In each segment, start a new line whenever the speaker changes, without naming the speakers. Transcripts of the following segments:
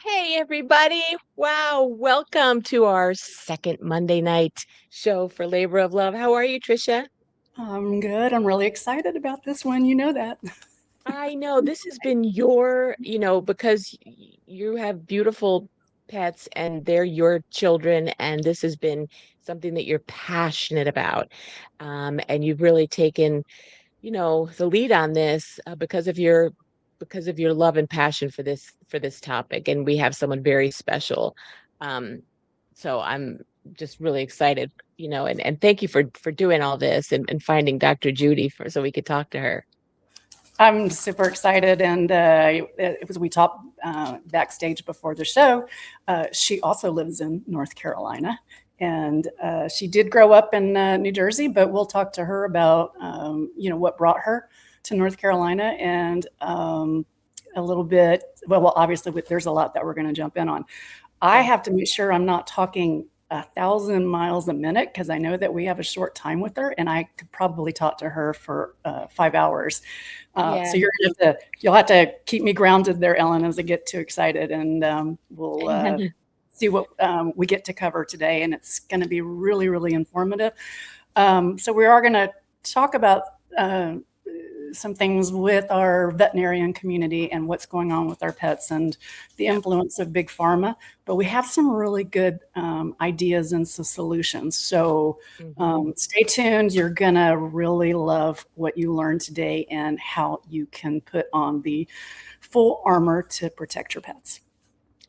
Hey, everybody. Wow. Welcome to our second Monday night show for Labor of Love. How are you, Tricia?
I'm good. I'm really excited about this one. You know that.
I know this has been because you have beautiful pets and they're your children, and this has been something that you're passionate about. And you've really taken, the lead on this because of your love and passion for this topic. And we have someone very special. Um, so I'm just really excited, and thank you for doing all this and finding Dr. Judy so we could talk to her.
I'm super excited, and it was we talked backstage before the show. She also lives in North Carolina, and she did grow up in New Jersey. But we'll talk to her about what brought her to North Carolina and a little bit. Well, obviously, there's a lot that we're going to jump in on. I
Yeah.
have to make sure I'm not talking 1,000 miles a minute because I know that we have a short time with her, and I could probably talk to her for 5 hours.
Yeah.
So you'll have to keep me grounded there, Ellen, as I get too excited, and we'll see what we get to cover today, and it's going to be really, really informative. So we are going to talk about some things with our veterinarian community and what's going on with our pets and the influence of big pharma. But we have some really good ideas and some solutions. So
Mhm.
stay tuned. You're going to really love what you learn today and how you can put on the full armor to protect your pets.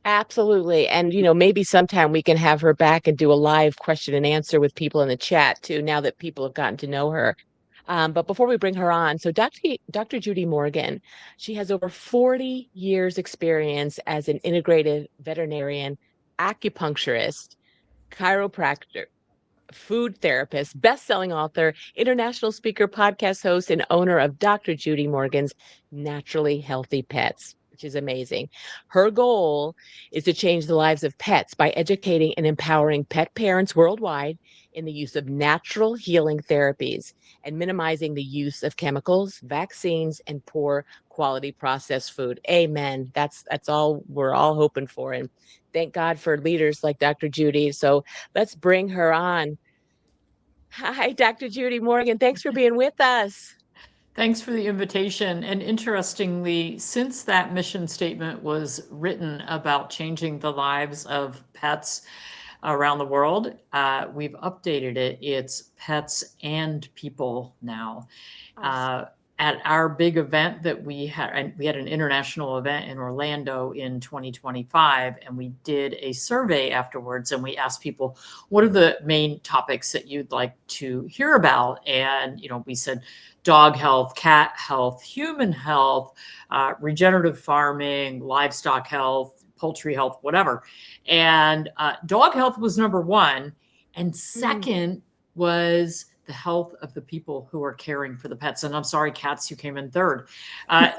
Absolutely. And, maybe sometime we can have her back and do a live question and answer with people in the chat too, now that people have gotten to know her. But before we bring her on, so Dr. Judy Morgan, she has over 40 years experience as an integrative veterinarian, acupuncturist, chiropractor, food therapist, best-selling author, international speaker, podcast host, and owner of Dr. Judy Morgan's Naturally Healthy Pets, which is amazing. Her goal is to change the lives of pets by educating and empowering pet parents worldwide in the use of natural healing therapies and minimizing the use of chemicals, vaccines, and poor quality processed food. Amen. That's all we're all hoping for. And thank God for leaders like Dr. Judy. So let's bring her on. Hi, Dr. Judy Morgan. Thanks for being with us.
Thanks for the invitation. And interestingly, since that mission statement was written about changing the lives of pets around the world, we've updated it. It's pets and people now.
Awesome.
At our big event that we had an international event in Orlando in 2025, and we did a survey afterwards, and we asked people, what are the main topics that you'd like to hear about? And, we said dog health, cat health, human health, regenerative farming, livestock health, poultry health, whatever. And dog health was number one. And
Mm.
second was the health of the people who are caring for the pets. And I'm sorry, cats, you came in third.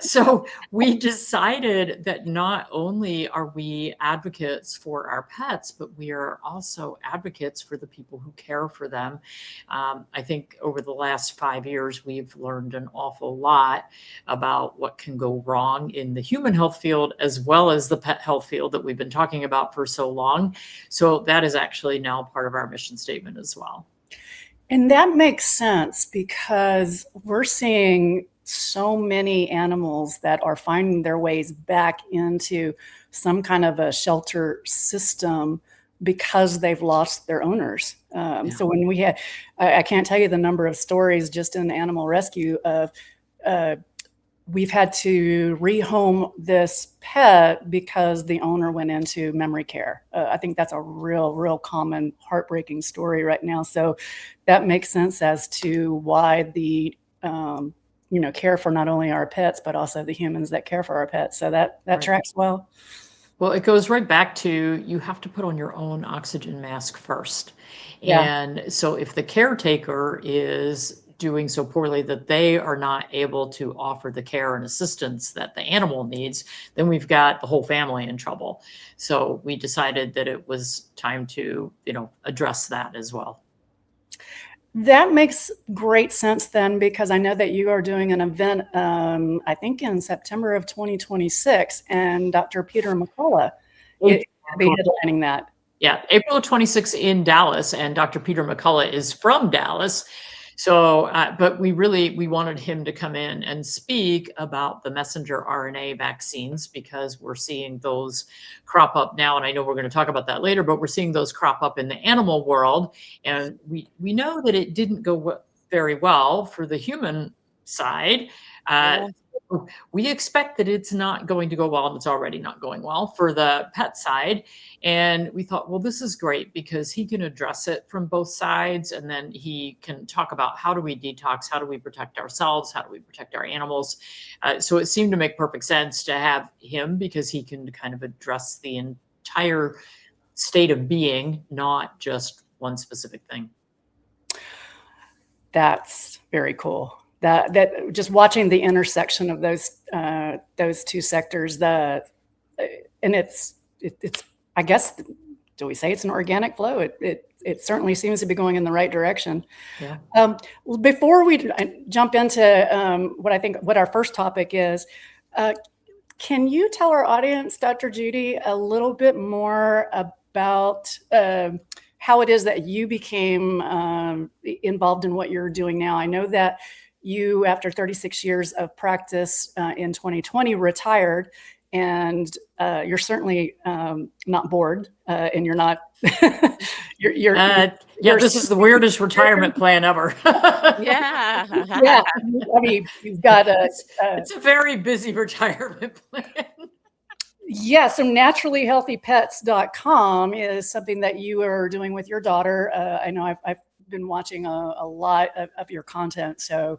So we decided that not only are we advocates for our pets, but we are also advocates for the people who care for them. I think over the last 5 years, we've learned an awful lot about what can go wrong in the human health field as well as the pet health field that we've been talking about for so long. So that is actually now part of our mission statement as well.
And that makes sense because we're seeing so many animals that are finding their ways back into some kind of a shelter system because they've lost their owners.
Yeah.
So when we had, I can't tell you the number of stories just in animal rescue of uh, we've had to rehome this pet because the owner went into memory care. I think that's a real common heartbreaking story right now. So that makes sense as to why the care for not only our pets but also the humans that care for our pets. So that
Right.
tracks well.
Well, it goes right back to you have to put on your own oxygen mask first.
Yeah.
And so if the caretaker is doing so poorly that they are not able to offer the care and assistance that the animal needs, then we've got the whole family in trouble. So we decided that it was time to, address that as well.
That makes great sense then, because I know that you are doing an event, I think in September of 2026, and Dr. Peter McCullough be headlining that.
Yeah, April 26th in Dallas, and Dr. Peter McCullough is from Dallas. So, but we wanted him to come in and speak about the messenger RNA vaccines, because we're seeing those crop up now. And I know we're going to talk about that later, but we're seeing those crop up in the animal world. And we know that it didn't go very well for the human side. We expect that it's not going to go well, and it's already not going well for the pet side. And we thought, well, this is great because he can address it from both sides. And then he can talk about how do we detox? How do we protect ourselves? How do we protect our animals? So it seemed to make perfect sense to have him, because he can kind of address the entire state of being, not just one specific thing.
That's very cool. That just watching the intersection of those two sectors, and it's I guess, do we say it's an organic flow? It certainly seems to be going in the right direction.
Yeah.
Before we jump into what our first topic is, can you tell our audience, Dr. Judy, a little bit more about how it is that you became involved in what you're doing now? I know that you, after 36 years of practice in 2020, retired, and you're certainly not bored, and you're not.
This is the weirdest retirement plan ever.
Yeah.
Yeah, I mean, you've got
it's a very busy retirement plan.
Yeah, so naturallyhealthypets.com is something that you are doing with your daughter. I know I've been watching a lot of your content, so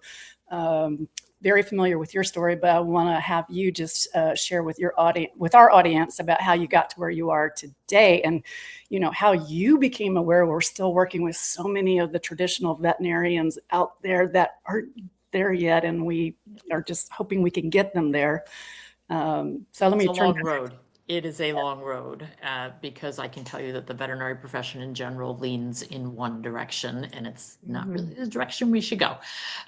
very familiar with your story, but I want to have you just share with our audience about how you got to where you are today, and how you became aware. We're still working with so many of the traditional veterinarians out there that aren't there yet, and we are just hoping we can get them there. So let me
It's a long road. It is a long road, because I can tell you that the veterinary profession in general leans in one direction, and it's not really the direction we should go,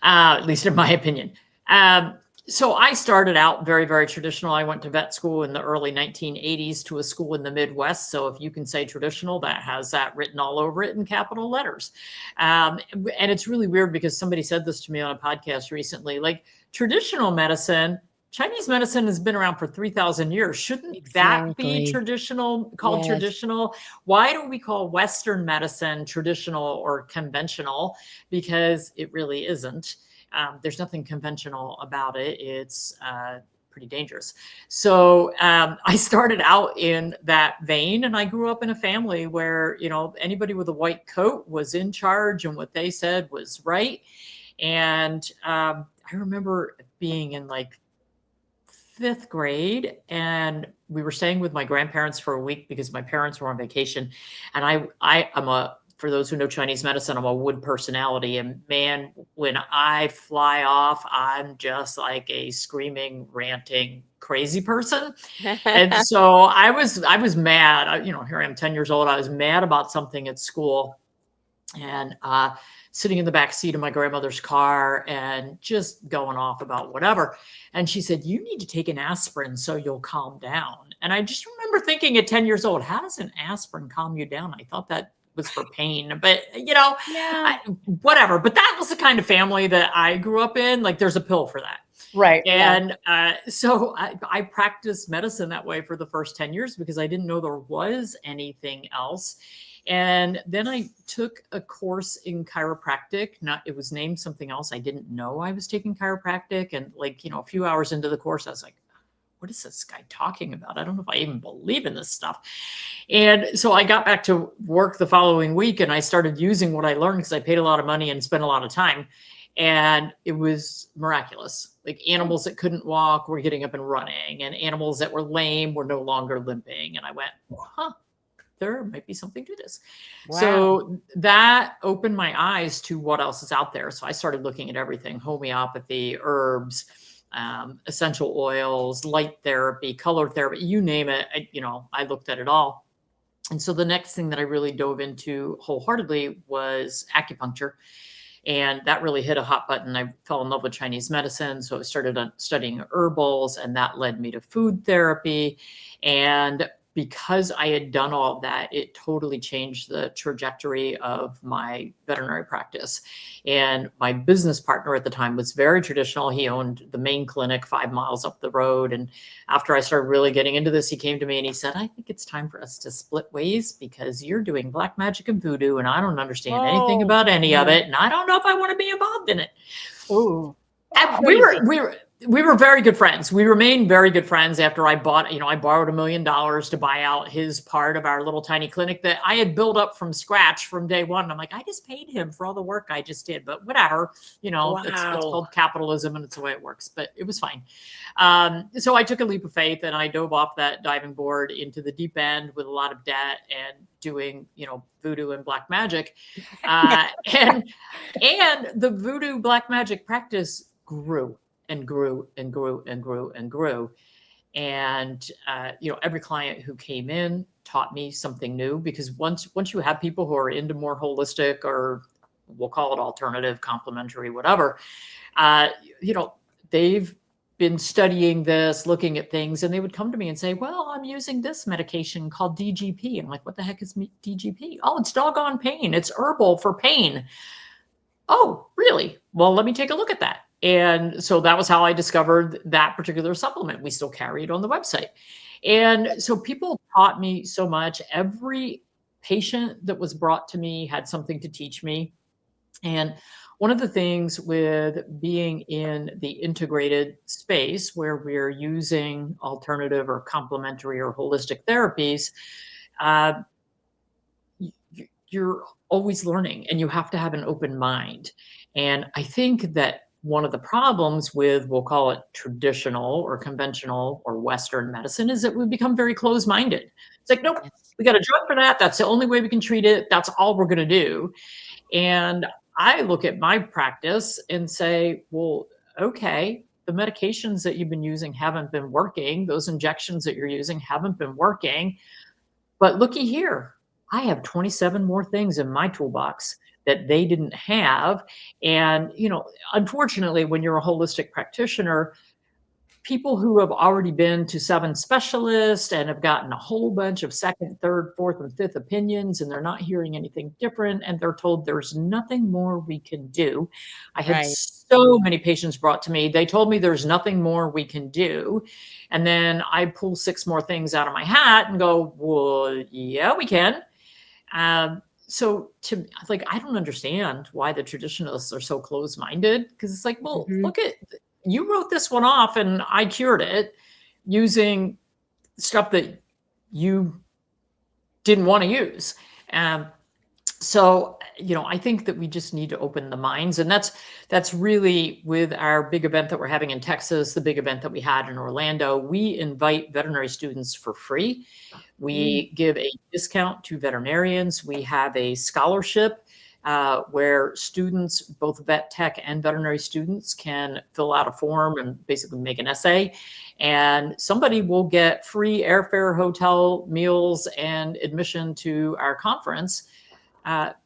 at least in my opinion. So I started out very, very traditional. I went to vet school in the early 1980s to a school in the Midwest. So if you can say traditional, that has that written all over it in capital letters. And it's really weird, because somebody said this to me on a podcast recently, like, traditional medicine, Chinese medicine has been around for 3,000 years. Shouldn't that be traditional, called traditional? Why do we call Western medicine traditional or conventional? Because it really isn't. There's nothing conventional about it. It's pretty dangerous. So I started out in that vein, and I grew up in a family where, anybody with a white coat was in charge, and what they said was right. And I remember being in like 5th grade, and we were staying with my grandparents for a week because my parents were on vacation. And I'm for those who know Chinese medicine, I'm a wood personality. And man, when I fly off, I'm just like a screaming, ranting, crazy person. And so I was mad. Here I am, 10 years old. I was mad about something at school, and sitting in the back seat of my grandmother's car and just going off about whatever. And she said, "You need to take an aspirin so you'll calm down." And I just remember thinking at 10 years old, how does an aspirin calm you down? I thought that was for pain, but whatever. But that was the kind of family that I grew up in. Like, there's a pill for that.
Right.
And so I practiced medicine that way for the first 10 years because I didn't know there was anything else. And then I took a course in chiropractic. It was named something else. I didn't know I was taking chiropractic. And a few hours into the course, I was like, what is this guy talking about? I don't know if I even believe in this stuff. And so I got back to work the following week, and I started using what I learned because I paid a lot of money and spent a lot of time. And it was miraculous. Like, animals that couldn't walk were getting up and running, and animals that were lame were no longer limping. And I went, there might be something to this. Wow. So that opened my eyes to what else is out there. So I started looking at everything: homeopathy, herbs, essential oils, light therapy, color therapy, you name it. I looked at it all. And so the next thing that I really dove into wholeheartedly was acupuncture. And that really hit a hot button. I fell in love with Chinese medicine. So I started studying herbals, and that led me to food therapy. And because I had done all of that, it totally changed the trajectory of my veterinary practice. And my business partner at the time was very traditional. He owned the main clinic 5 miles up the road. And after I started really getting into this, he came to me and he said, I think it's time for us to split ways because you're doing black magic and voodoo, and I don't understand anything
Oh,
about any of it. And I don't know if I want to be involved in it.
Ooh.
And
crazy.
we were very good friends. We remained very good friends after I bought, I borrowed $1 million to buy out his part of our little tiny clinic that I had built up from scratch from day one. I'm like, I just paid him for all the work I just did, but whatever, it's
Wow.
called capitalism and it's the way it works, but it was fine. So I took a leap of faith and I dove off that diving board into the deep end with a lot of debt and doing, voodoo and black magic. And the voodoo black magic practice grew and grew and grew and grew and grew. And every client who came in taught me something new, because once you have people who are into more holistic, or we'll call it alternative, complementary, whatever, they've been studying this, looking at things, and they would come to me and say, well, I'm using this medication called DGP. I'm like, what the heck is DGP? Oh, it's doggone pain. It's herbal for pain. Oh, really? Well, let me take a look at that. And so that was how I discovered that particular supplement. We still carry it on the website. And so people taught me so much. Every patient that was brought to me had something to teach me. And one of the things with being in the integrated space where we're using alternative or complementary or holistic therapies, you're always learning and you have to have an open mind. And I think that one of the problems with, we'll call it traditional or conventional or Western medicine, is that we become very closed-minded. It's like, nope, we got a drug for that. That's the only way we can treat it. That's all we're going to do. And I look at my practice and say, well, okay, the medications that you've been using haven't been working. Those injections that you're using haven't been working. But looky here, I have 27 more things in my toolbox that they didn't have. And, unfortunately, when you're a holistic practitioner, people who have already been to 7 specialists and have gotten a whole bunch of second, third, fourth, and fifth opinions, and they're not hearing anything different, and they're told there's nothing more we can do. I had
Right.
so many patients brought to me. They told me there's nothing more we can do. And then I pull 6 more things out of my hat and go, well, yeah, we can. So I don't understand why the traditionalists are so closed-minded, because it's like, well, look at, you wrote this one off and I cured it using stuff that you didn't want to use. So, I think that we just need to open the minds, and that's really with our big event that we're having in Texas, the big event that we had in Orlando. We invite veterinary students for free. We give a discount to veterinarians. We have a scholarship where students, both vet tech and veterinary students, can fill out a form and basically make an essay. And somebody will get free airfare, hotel, meals, and admission to our conference,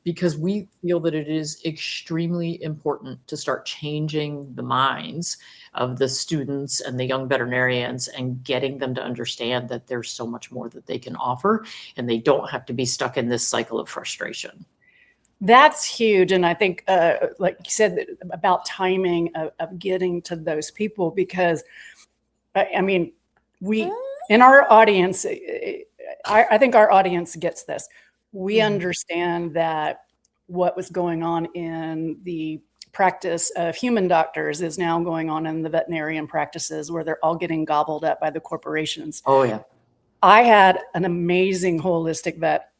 because we feel that it is extremely important to start changing the minds of the students and the young veterinarians and getting them to understand that there's so much more that they can offer and they don't have to be stuck in this cycle of frustration.
That's huge. And I think, like you said, about timing of getting to those people, because I mean, in our audience, I think our audience gets this. We understand that what was going on in the practice of human doctors is now going on in the veterinarian practices, where they're all getting gobbled up by the corporations.
Oh, yeah.
I had an amazing holistic vet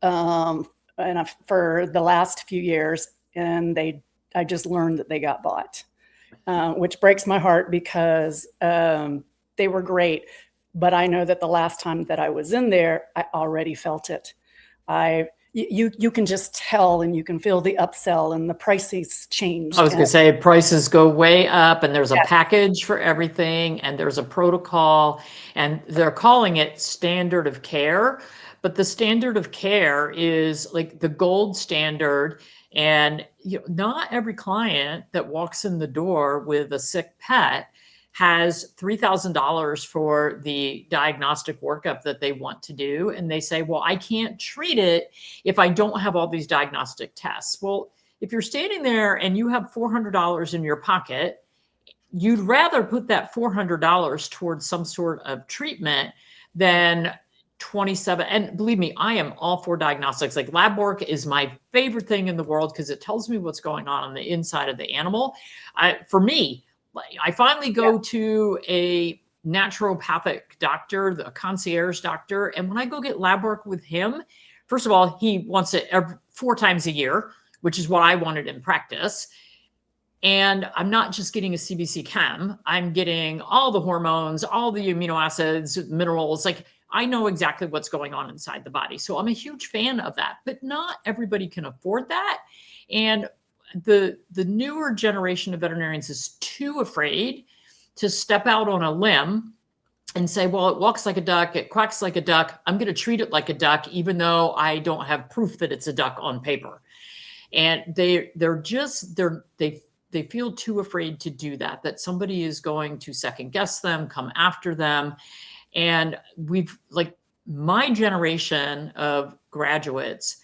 for the last few years, and I just learned that they got bought, which breaks my heart, because they were great. But I know that the last time that I was in there, I already felt it. You can just tell, and you can feel the upsell, and the prices change.
I was going to say prices go way up, and there's a package for everything, and there's a protocol, and they're calling it standard of care. But the standard of care is like the gold standard. And not every client that walks in the door with a sick pet has $3,000 for the diagnostic workup that they want to do. And they say, well, I can't treat it if I don't have all these diagnostic tests. Well, if you're standing there and you have $400 in your pocket, you'd rather put that $400 towards some sort of treatment than 27. And believe me, I am all for diagnostics. Like lab work is my favorite thing in the world because it tells me what's going on the inside of the animal. For me, I finally go to a naturopathic doctor, the concierge doctor. And when I go get lab work with him, first of all, he wants it 4 times a year, which is what I wanted in practice. And I'm not just getting a CBC chem, I'm getting all the hormones, all the amino acids, minerals. Like I know exactly what's going on inside the body. So I'm a huge fan of that, but not everybody can afford that. And the newer generation of veterinarians is too afraid to step out on a limb and say, well, it walks like a duck, it quacks like a duck, I'm going to treat it like a duck, even though I don't have proof that it's a duck on paper. And they feel too afraid to do that, that somebody is going to second guess them, come after them. And we've, like, my generation of graduates,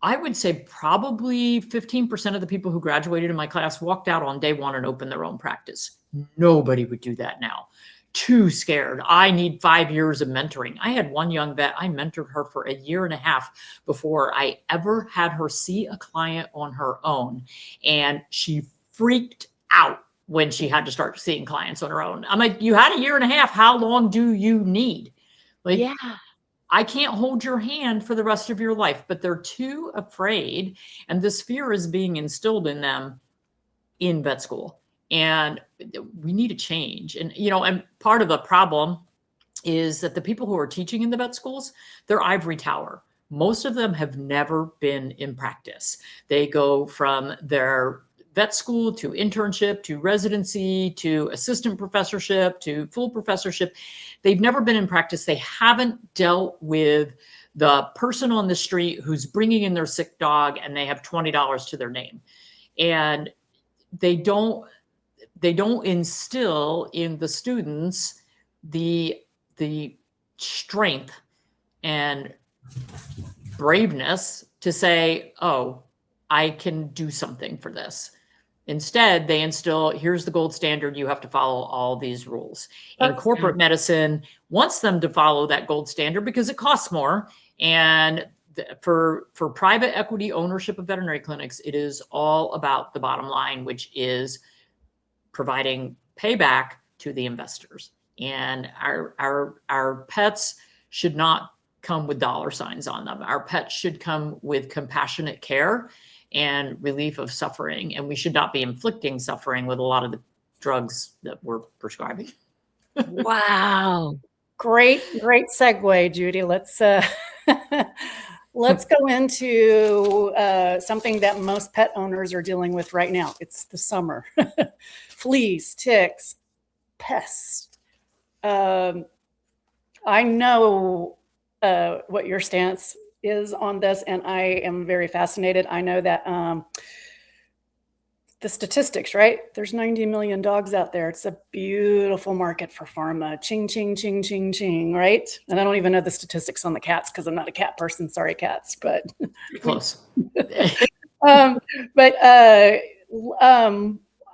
I would say probably 15% of the people who graduated in my class walked out on day one and opened their own practice. Nobody would do that now. Too scared. I need 5 years of mentoring. I had one young vet, I mentored her for 1.5 years before I ever had her see a client on her own. And she freaked out when she had to start seeing clients on her own. I'm like, you had 1.5 years. How long do you need? Like, yeah. I can't hold your hand for the rest of your life, but they're too afraid. And this fear is being instilled in them in vet school. And we need a change. And, and part of the problem is that the people who are teaching in the vet schools, they're ivory tower. Most of them have never been in practice. They go from their vet school to internship, to residency, to assistant professorship, to full professorship. They've never been in practice. They haven't dealt with the person on the street who's bringing in their sick dog and they have $20 to their name. And they don't instill in the students the strength and braveness to say, oh, I can do something for this. Instead, they instill, here's the gold standard, you have to follow all these rules. And corporate medicine wants them to follow that gold standard because it costs more. And for private equity ownership of veterinary clinics, it is all about the bottom line, which is providing payback to the investors. And our pets should not come with dollar signs on them. Our pets should come with compassionate care and relief of suffering. And we should not be inflicting suffering with a lot of the drugs that we're prescribing.
Wow.
Great segue, Judy. Let's let's go into something that most pet owners are dealing with right now. It's the summer. Fleas, ticks, pests. I know what your stance is on this, and I am very fascinated. I know that the statistics, right? There's 90 million dogs out there. It's a beautiful market for pharma. Ching, ching, ching, ching, ching, right? And I don't even know the statistics on the cats because I'm not a cat person. Sorry, cats, but
close.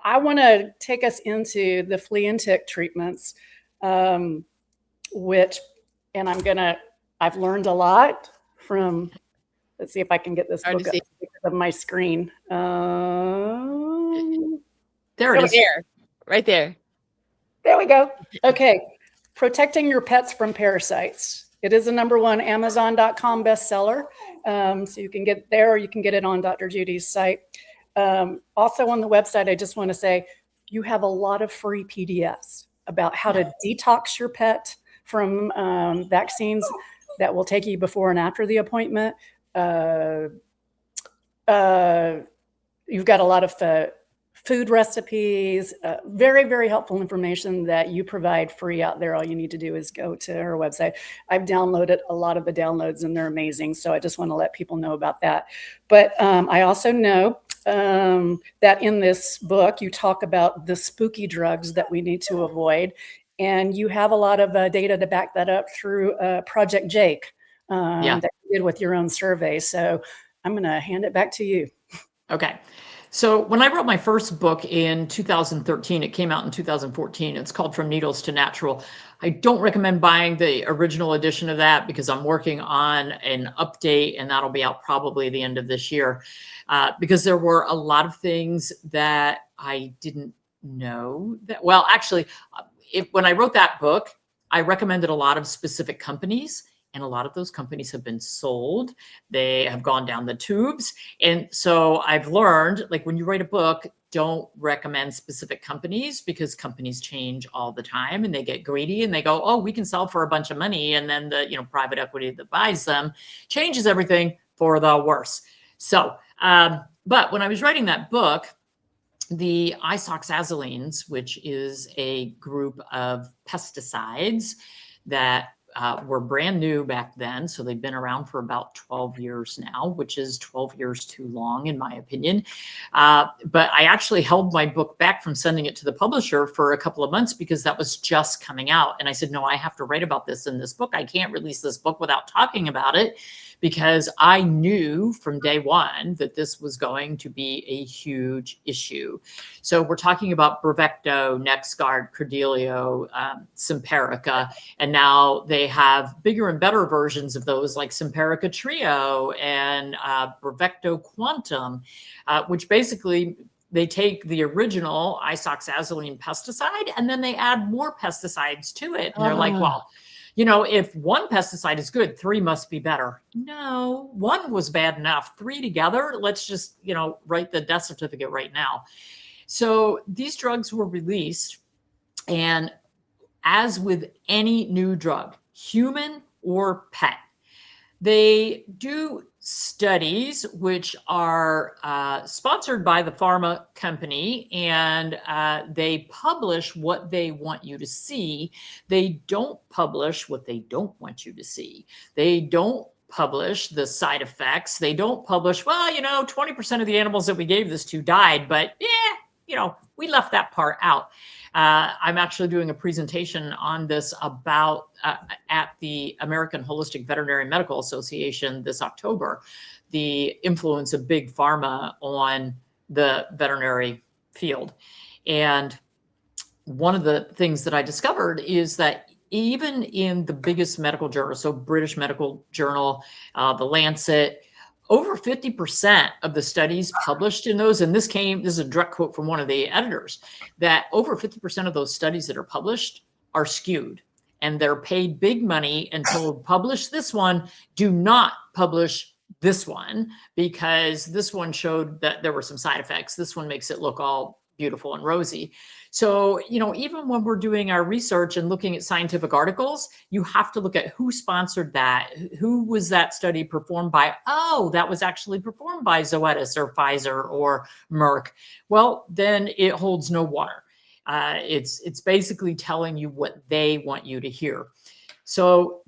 I want to take us into the flea and tick treatments, which, and I've learned a lot from, let's see if I can get this book up of my screen.
There it is.
Right there.
There we go. Okay. Protecting your pets from parasites. It is a #1 Amazon.com bestseller. So you can get it there, or you can get it on Dr. Judy's site. Also on the website, I just want to say you have a lot of free PDFs about how to detox your pet from vaccines that will take you before and after the appointment. You've got a lot of food recipes, very, very helpful information that you provide free out there. All you need to do is go to her website. I've downloaded a lot of the downloads and they're amazing. So I just want to let people know about that. But I also know that in this book, you talk about the spooky drugs that we need to avoid. And you have a lot of data to back that up through Project Jake that you did with your own survey. So I'm going to hand it back to you.
Okay. So when I wrote my first book in 2013, it came out in 2014. It's called From Needles to Natural. I don't recommend buying the original edition of that because I'm working on an update, and that'll be out probably the end of this year, because there were a lot of things that I didn't know that, well, actually, when I wrote that book, I recommended a lot of specific companies, and a lot of those companies have been sold. They have gone down the tubes. And so I've learned, like, when you write a book, don't recommend specific companies because companies change all the time and they get greedy and they go, oh, we can sell for a bunch of money. And then the, private equity that buys them changes everything for the worse. So, but when I was writing that book, the isoxazolines, which is a group of pesticides that were brand new back then. So they've been around for about 12 years now, which is 12 years too long, in my opinion. But I actually held my book back from sending it to the publisher for a couple of months because that was just coming out. And I said, no, I have to write about this in this book. I can't release this book without talking about it, because I knew from day one that this was going to be a huge issue. So we're talking about Bravecto, NexGard, Credelio, Simparica, and now they have bigger and better versions of those like Simparica Trio and Bravecto Quantum, which basically they take the original isoxazoline pesticide and then they add more pesticides to it. And they're like, well, if one pesticide is good, 3 must be better. No, 1 was bad enough. 3 together, let's just, write the death certificate right now. So these drugs were released, and as with any new drug, human or pet, they do studies which are sponsored by the pharma company, and they publish what they want you to see. They don't publish what they don't want you to see. They don't publish the side effects. They don't publish, 20% of the animals that we gave this to died, but we left that part out. I'm actually doing a presentation on this about at the American Holistic Veterinary Medical Association this October, the influence of big pharma on the veterinary field. And one of the things that I discovered is that even in the biggest medical journal, so British Medical Journal, the Lancet, over 50% of the studies published in those, and this is a direct quote from one of the editors, that over 50% of those studies that are published are skewed, and they're paid big money and told, publish this one, do not publish this one, because this one showed that there were some side effects. This one makes it look all beautiful and rosy. So, even when we're doing our research and looking at scientific articles, you have to look at who sponsored that. Who was that study performed by? Oh, that was actually performed by Zoetis or Pfizer or Merck. Well, then it holds no water. It's basically telling you what they want you to hear. So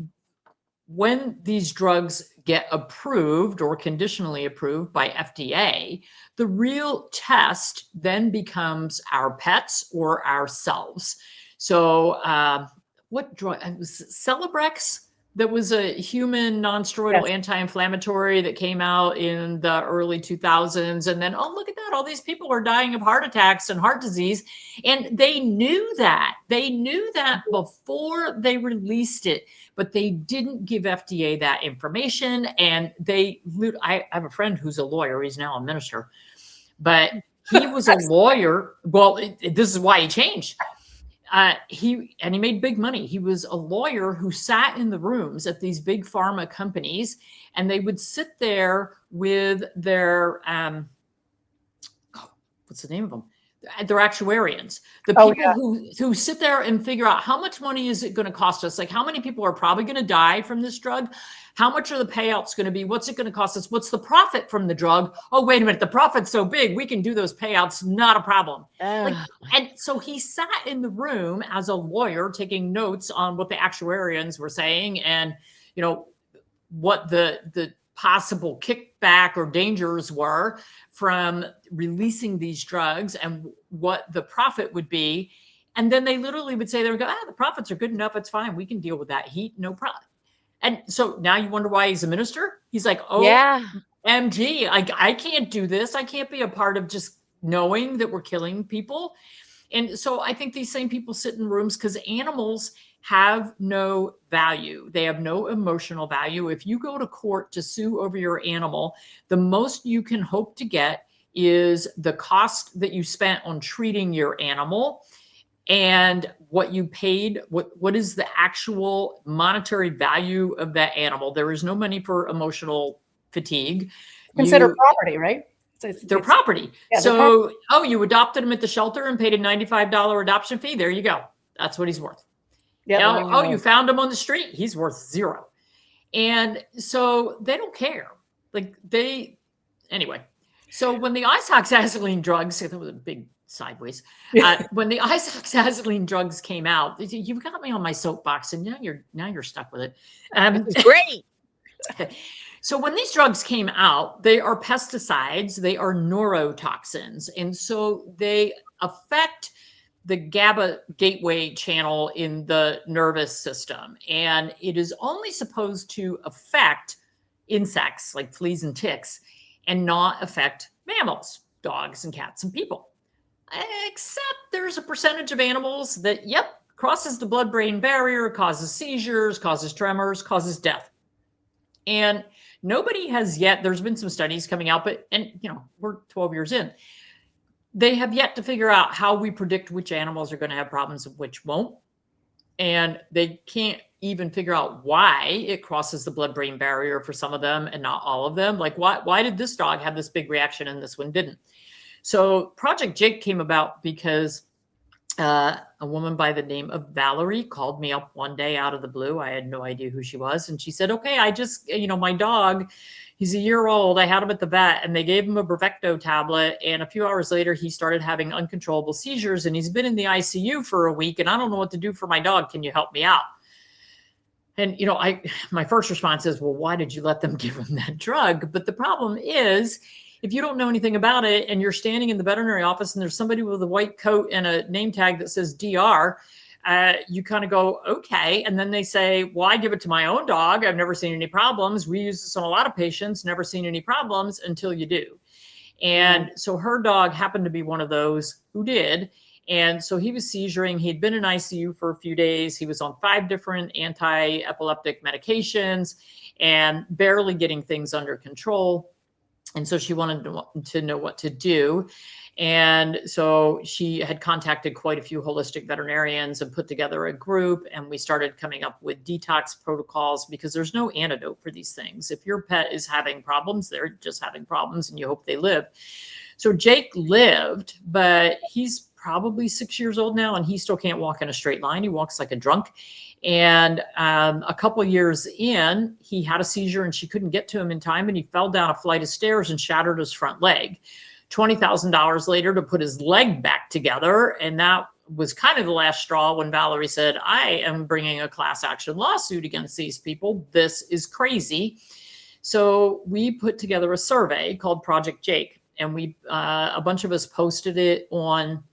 when these drugs get approved or conditionally approved by FDA, the real test then becomes our pets or ourselves. So what drug? It was Celebrex. That was a human non-steroidal anti-inflammatory that came out in the early 2000s. And then, oh, look at that. All these people are dying of heart attacks and heart disease. And they knew that. They knew that before they released it, but they didn't give FDA that information. And I have a friend who's a lawyer. He's now a minister, but he was a lawyer. Well, this is why he changed. He made big money. He was a lawyer who sat in the rooms at these big pharma companies, and they would sit there with their, what's the name of them? Their actuarians, the people who sit there and figure out how much money is it going to cost us? Like, how many people are probably going to die from this drug? How much are the payouts going to be? What's it going to cost us? What's the profit from the drug? Oh, wait a minute. The profit's so big. We can do those payouts. Not a problem. And so he sat in the room as a lawyer taking notes on what the actuarians were saying and, what the possible kickback or dangers were from releasing these drugs and what the profit would be. And then they literally would say, they would go, the profits are good enough. It's fine. We can deal with that heat. No problem. And so now you wonder why he's a minister. He's like, oh,
Yeah.
MG, I can't do this. I can't be a part of just knowing that we're killing people. And so I think these same people sit in rooms because animals have no value. They have no emotional value. If you go to court to sue over your animal, the most you can hope to get is the cost that you spent on treating your animal and what you paid, what is the actual monetary value of that animal. There is no money for emotional fatigue.
Consider property, right?
Their property.
Yeah,
so, you adopted him at the shelter and paid a $95 adoption fee. There you go. That's what he's worth.
Yep.
Now, you found him on the street. He's worth $0. And so they don't care. Anyway. So when the isoxazoline drugs, that was a big sideways. When the isoxazoline drugs came out, you've got me on my soapbox, and now you're stuck with it.
It's great.
So when these drugs came out, they are pesticides, they are neurotoxins. And so they affect the GABA gateway channel in the nervous system. And it is only supposed to affect insects like fleas and ticks and not affect mammals, dogs and cats and people. Except there's a percentage of animals that, crosses the blood-brain barrier, causes seizures, causes tremors, causes death. And nobody has yet, there's been some studies coming out, we're 12 years in. They have yet to figure out how we predict which animals are going to have problems and which won't. And they can't even figure out why it crosses the blood-brain barrier for some of them and not all of them. Like, why did this dog have this big reaction and this one didn't? So Project Jake came about because a woman by the name of Valerie called me up one day out of the blue. I had no idea who she was. And she said, okay, I just, my dog, he's a year old. I had him at the vet and they gave him a Brevecto tablet. And a few hours later, he started having uncontrollable seizures and he's been in the ICU for a week and I don't know what to do for my dog. Can you help me out? And, my first response is, well, why did you let them give him that drug? But the problem is, if you don't know anything about it and you're standing in the veterinary office and there's somebody with a white coat and a name tag that says DR, you kind of go, okay. And then they say, well, I give it to my own dog. I've never seen any problems. We use this on a lot of patients, never seen any problems until you do. And so her dog happened to be one of those who did. And so he was seizuring. He'd been in ICU for a few days. He was on 5 different anti-epileptic medications and barely getting things under control. And so she wanted to know what to do. And so she had contacted quite a few holistic veterinarians and put together a group. And we started coming up with detox protocols because there's no antidote for these things. If your pet is having problems, they're just having problems and you hope they live. So Jake lived, but he's probably 6 years old now and he still can't walk in a straight line. He walks like a drunk. And a couple years in, he had a seizure and she couldn't get to him in time. And he fell down a flight of stairs and shattered his front leg. $20,000 later to put his leg back together. And that was kind of the last straw when Valerie said, I am bringing a class action lawsuit against these people. This is crazy. So we put together a survey called Project Jake. And a bunch of us posted it on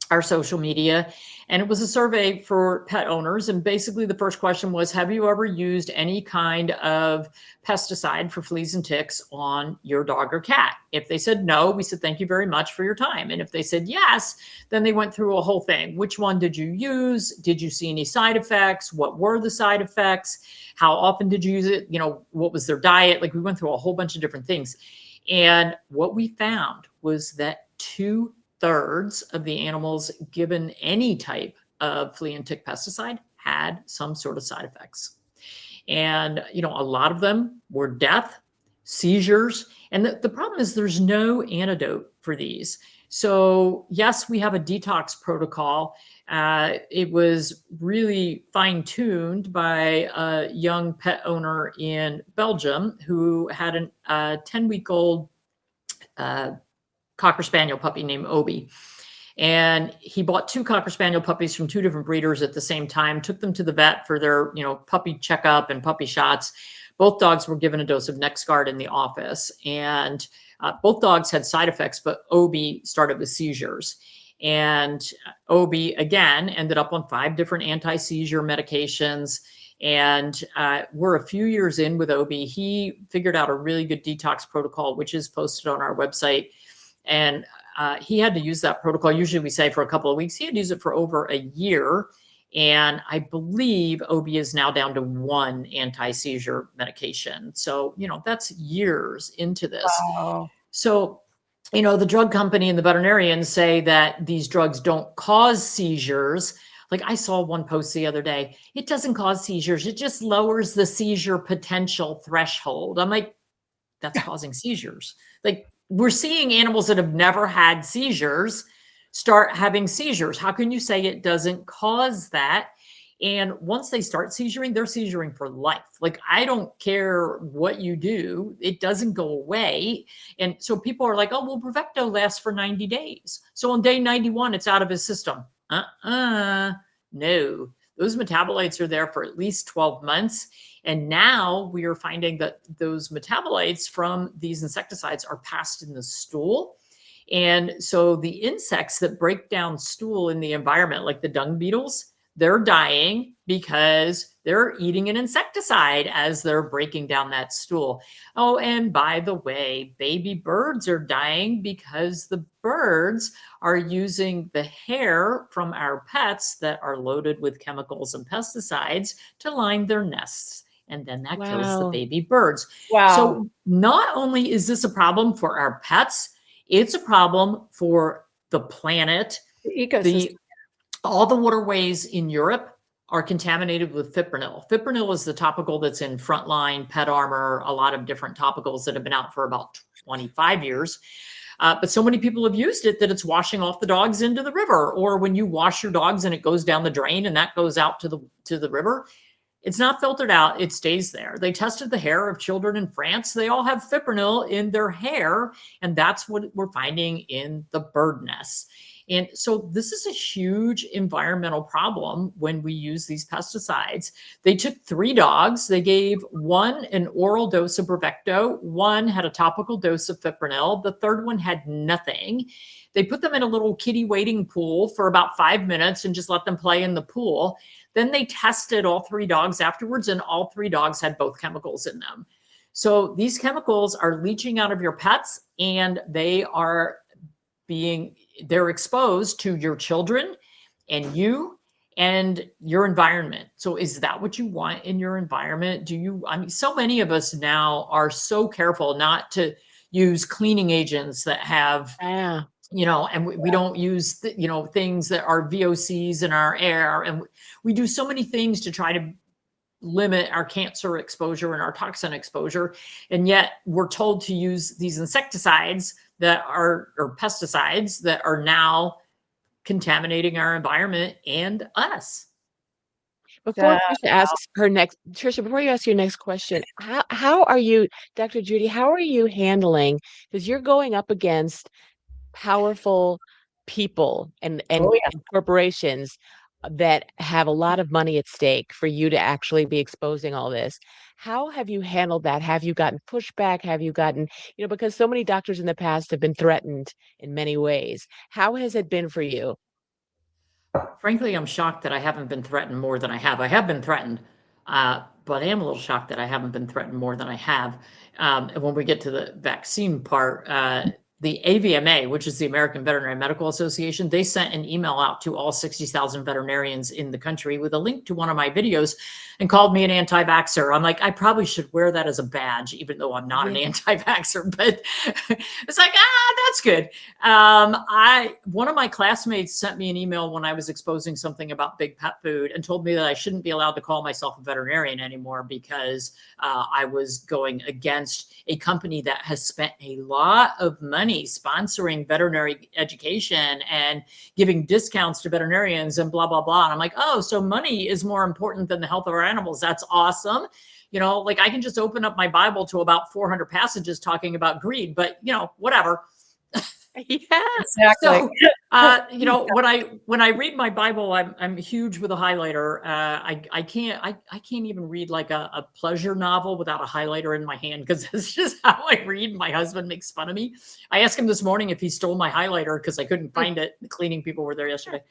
our social media. And it was a survey for pet owners. And basically the first question was, have you ever used any kind of pesticide for fleas and ticks on your dog or cat? If they said no, we said, thank you very much for your time. And if they said yes, then they went through a whole thing. Which one did you use? Did you see any side effects? What were the side effects? How often did you use it? What was their diet? Like, we went through a whole bunch of different things. And what we found was that 2/3 of the animals given any type of flea and tick pesticide had some sort of side effects. And, a lot of them were death, seizures. And the problem is there's no antidote for these. So yes, we have a detox protocol. It was really fine-tuned by a young pet owner in Belgium who had a 10-week-old Cocker Spaniel puppy named Obi. And he bought 2 Cocker Spaniel puppies from 2 different breeders at the same time, took them to the vet for their, puppy checkup and puppy shots, both dogs were given a dose of NexGard in the office, and both dogs had side effects, but Obi started with seizures. And Obi, again, ended up on 5 different anti-seizure medications. And we're a few years in with Obi. He figured out a really good detox protocol, which is posted on our website. And he had to use that protocol. Usually we say for a couple of weeks. He had to use it for over a year. And I believe Obi is now down to 1 anti-seizure medication. So, that's years into this.
Wow.
So, the drug company and the veterinarians say that these drugs don't cause seizures. Like I saw one post the other day, it doesn't cause seizures. It just lowers the seizure potential threshold. I'm like, that's causing seizures. Like we're seeing animals that have never had seizures start having seizures. How can you say it doesn't cause that? And once they start seizuring, they're seizuring for life. Like, I don't care what you do, it doesn't go away. And so people are like, oh, well, Bravecto lasts for 90 days. So on day 91, it's out of his system. No, those metabolites are there for at least 12 months. And now we are finding that those metabolites from these insecticides are passed in the stool. And so the insects that break down stool in the environment, like the dung beetles, they're dying because they're eating an insecticide as they're breaking down that stool. Oh, and by the way, baby birds are dying because the birds are using the hair from our pets that are loaded with chemicals and pesticides to line their nests. And then that kills the
Wow.
baby birds.
Wow.
So not only is this a problem for our pets, it's a problem for the planet.
The ecosystem.
All the waterways in Europe are contaminated with fipronil. Fipronil is the topical that's in Frontline, Pet Armor, a lot of different topicals that have been out for about 25 years. But so many people have used it that it's washing off the dogs into the river. Or when you wash your dogs and it goes down the drain and that goes out to the river, it's not filtered out. It stays there. They tested the hair of children in France. They all have fipronil in their hair. And that's what we're finding in the bird nests. And so this is a huge environmental problem when we use these pesticides. They took 3 dogs. They gave one an oral dose of Bravecto. One had a topical dose of fipronil. The third one had nothing. They put them in a little kiddie wading pool for about 5 minutes and just let them play in the pool. Then they tested all 3 dogs afterwards, and all 3 dogs had both chemicals in them. So these chemicals are leaching out of your pets, and they're exposed to your children and you and your environment. So is that what you want in your environment? So many of us now are so careful not to use cleaning agents that have, and we don't use, things that are VOCs in our air. And we do so many things to try to limit our cancer exposure and our toxin exposure. And yet we're told to use these insecticides or pesticides that are now contaminating our environment and us.
Before Tricia asks her next, Tricia, before you ask your next question, how are you, Dr. Judy, how are you handling, because you're going up against powerful people and corporations that have a lot of money at stake for you to actually be exposing all this. How have you handled that? Have you gotten pushback? Have you gotten, because so many doctors in the past have been threatened in many ways. How has it been for you?
Frankly, I'm shocked that I haven't been threatened more than I have. I have been threatened, but I am a little shocked that I haven't been threatened more than I have. And when we get to the vaccine part, the AVMA, which is the American Veterinary Medical Association, they sent an email out to all 60,000 veterinarians in the country with a link to one of my videos and called me an anti-vaxxer. I'm like, I probably should wear that as a badge, even though I'm not an anti-vaxxer, but it's like, that's good. One of my classmates sent me an email when I was exposing something about big pet food and told me that I shouldn't be allowed to call myself a veterinarian anymore because I was going against a company that has spent a lot of money sponsoring veterinary education and giving discounts to veterinarians and blah, blah, blah. And I'm like, oh, so money is more important than the health of our animals. That's awesome. Like I can just open up my Bible to about 400 passages talking about greed, but whatever.
Yeah.
Exactly.
So, when I read my Bible, I'm huge with a highlighter. I can't even read like a pleasure novel without a highlighter in my hand because it's just how I read. My husband makes fun of me. I asked him this morning if he stole my highlighter because I couldn't find it. The cleaning people were there yesterday,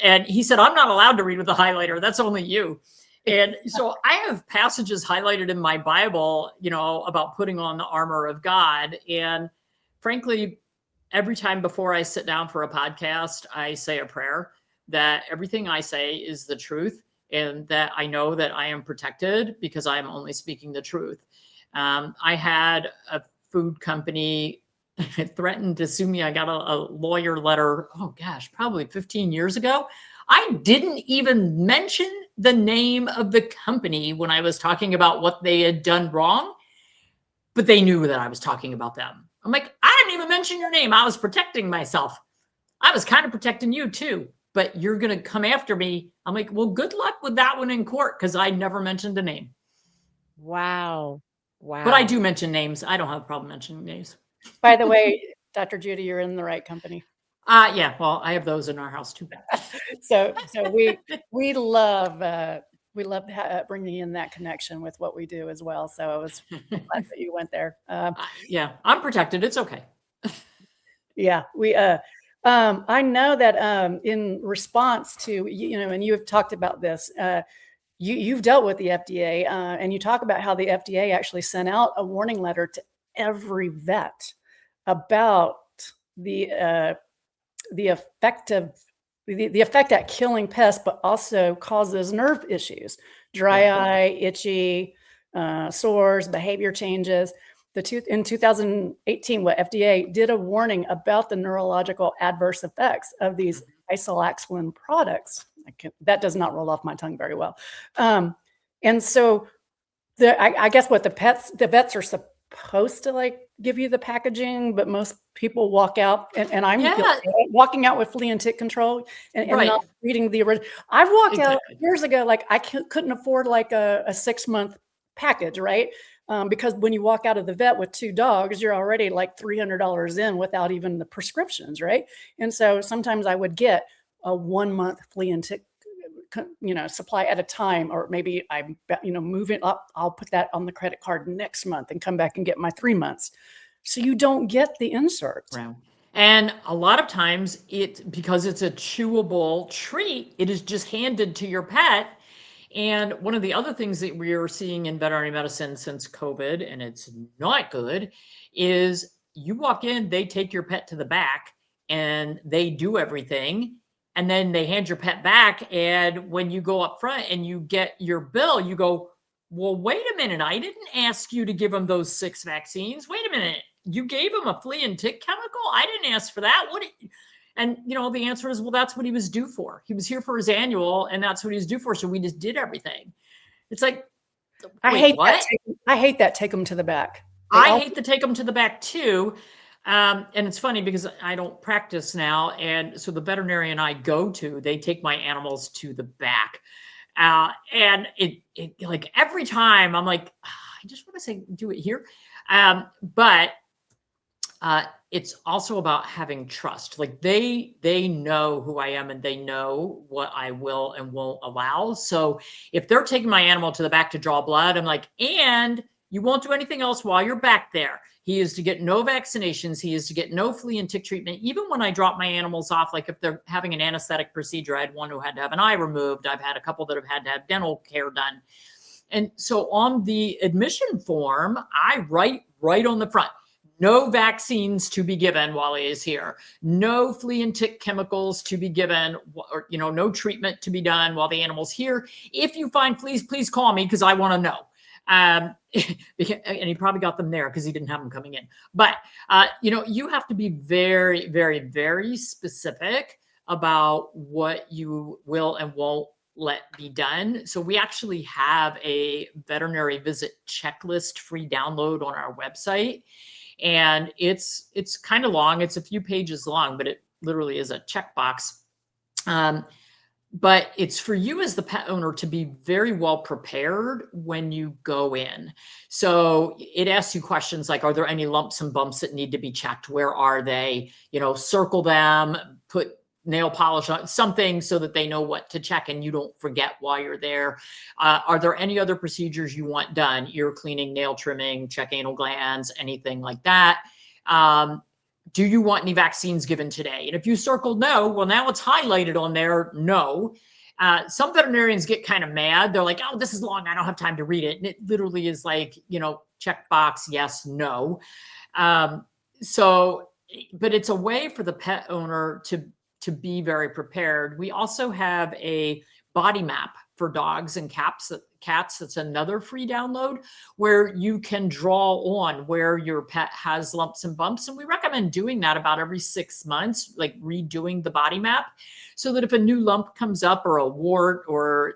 and he said, "I'm not allowed to read with a highlighter. That's only you." And so I have passages highlighted in my Bible, about putting on the armor of God. And frankly, every time before I sit down for a podcast, I say a prayer that everything I say is the truth and that I know that I am protected because I'm only speaking the truth. I had a food company threatened to sue me. I got a lawyer letter, oh gosh, probably 15 years ago. I didn't even mention the name of the company when I was talking about what they had done wrong, but they knew that I was talking about them. I'm like, I didn't even mention your name. I was protecting myself. I was kind of protecting you too, but you're going to come after me. I'm like, well, good luck with that one in court because I never mentioned a name.
Wow.
But I
Wow.
do mention names. I don't have a problem mentioning names.
By the way, Dr. Judy, you're in the right company.
Yeah, well, I have those in our house too.
So we love bringing in that connection with what we do as well. So I was glad that you went there.
Yeah, I'm protected. It's okay.
Yeah, I know that in response to and you have talked about this. You've dealt with the FDA, and you talk about how the FDA actually sent out a warning letter to every vet about the the effect of the effect at killing pests, but also causes nerve issues, dry eye, itchy, sores, behavior changes. In 2018, what FDA did a warning about the neurological adverse effects of these isolaxolin products. That does not roll off my tongue very well. And so I guess what the vets are supposed to like give you the packaging, but most people walk out, and I'm
Yeah,
guilty of it, walking out with flea and tick control and
right.
not reading the original. I've walked out
Exactly.
years ago, like I couldn't afford like a 6-month package, right? Because when you walk out of the vet with 2 dogs, you're already like $300 in without even the prescriptions, right? And so sometimes I would get a 1-month flea and tick supply at a time, or maybe I'm moving up, I'll put that on the credit card next month and come back and get my 3 months. So you don't get the inserts.
Right. And a lot of times because it's a chewable treat, it is just handed to your pet. And one of the other things that we are seeing in veterinary medicine since COVID, and it's not good, is you walk in, they take your pet to the back and they do everything. And then they hand your pet back. And when you go up front and you get your bill, you go, well, wait a minute. I didn't ask you to give them those 6 vaccines. Wait a minute. You gave him a flea and tick chemical? I didn't ask for that. And the answer is, well, that's what he was due for. He was here for his annual, and that's what he was due for. So we just did everything. It's like,
I
wait,
hate
what?
I hate that. Take them to the back.
I hate to take them to the back too. And it's funny because I don't practice now. And so the veterinarian I go to, they take my animals to the back. And it like every time I'm like, I just want to say, do it here. But it's also about having trust. Like they know who I am and they know what I will and won't allow. So if they're taking my animal to the back to draw blood, I'm like, and you won't do anything else while you're back there. He is to get no vaccinations. He is to get no flea and tick treatment. Even when I drop my animals off, like if they're having an anesthetic procedure, I had one who had to have an eye removed. I've had a couple that have had to have dental care done. And so on the admission form, I write right on the front, no vaccines to be given while he is here. No flea and tick chemicals to be given, or no treatment to be done while the animal's here. If you find fleas, please call me because I want to know. And he probably got them there because he didn't have them coming in. But you have to be very, very, very specific about what you will and won't let be done. So we actually have a veterinary visit checklist free download on our website. And it's kind of long. It's a few pages long, but it literally is a checkbox. but it's for you as the pet owner to be very well prepared when you go in. So it asks you questions like, are there any lumps and bumps that need to be checked? Where are they? Circle them, put nail polish on something so that they know what to check and you don't forget while you're there. Are there any other procedures you want done? Ear cleaning, nail trimming, check anal glands, anything like that. Do you want any vaccines given today? And if you circled no, well, now it's highlighted on there, no. Some veterinarians get kind of mad. They're like, oh, this is long. I don't have time to read it. And it literally is like, check box, yes, no. But it's a way for the pet owner to be very prepared. We also have a body map for dogs and cats. That's another free download where you can draw on where your pet has lumps and bumps. And we recommend doing that about every 6 months, like redoing the body map, so that if a new lump comes up or a wart or,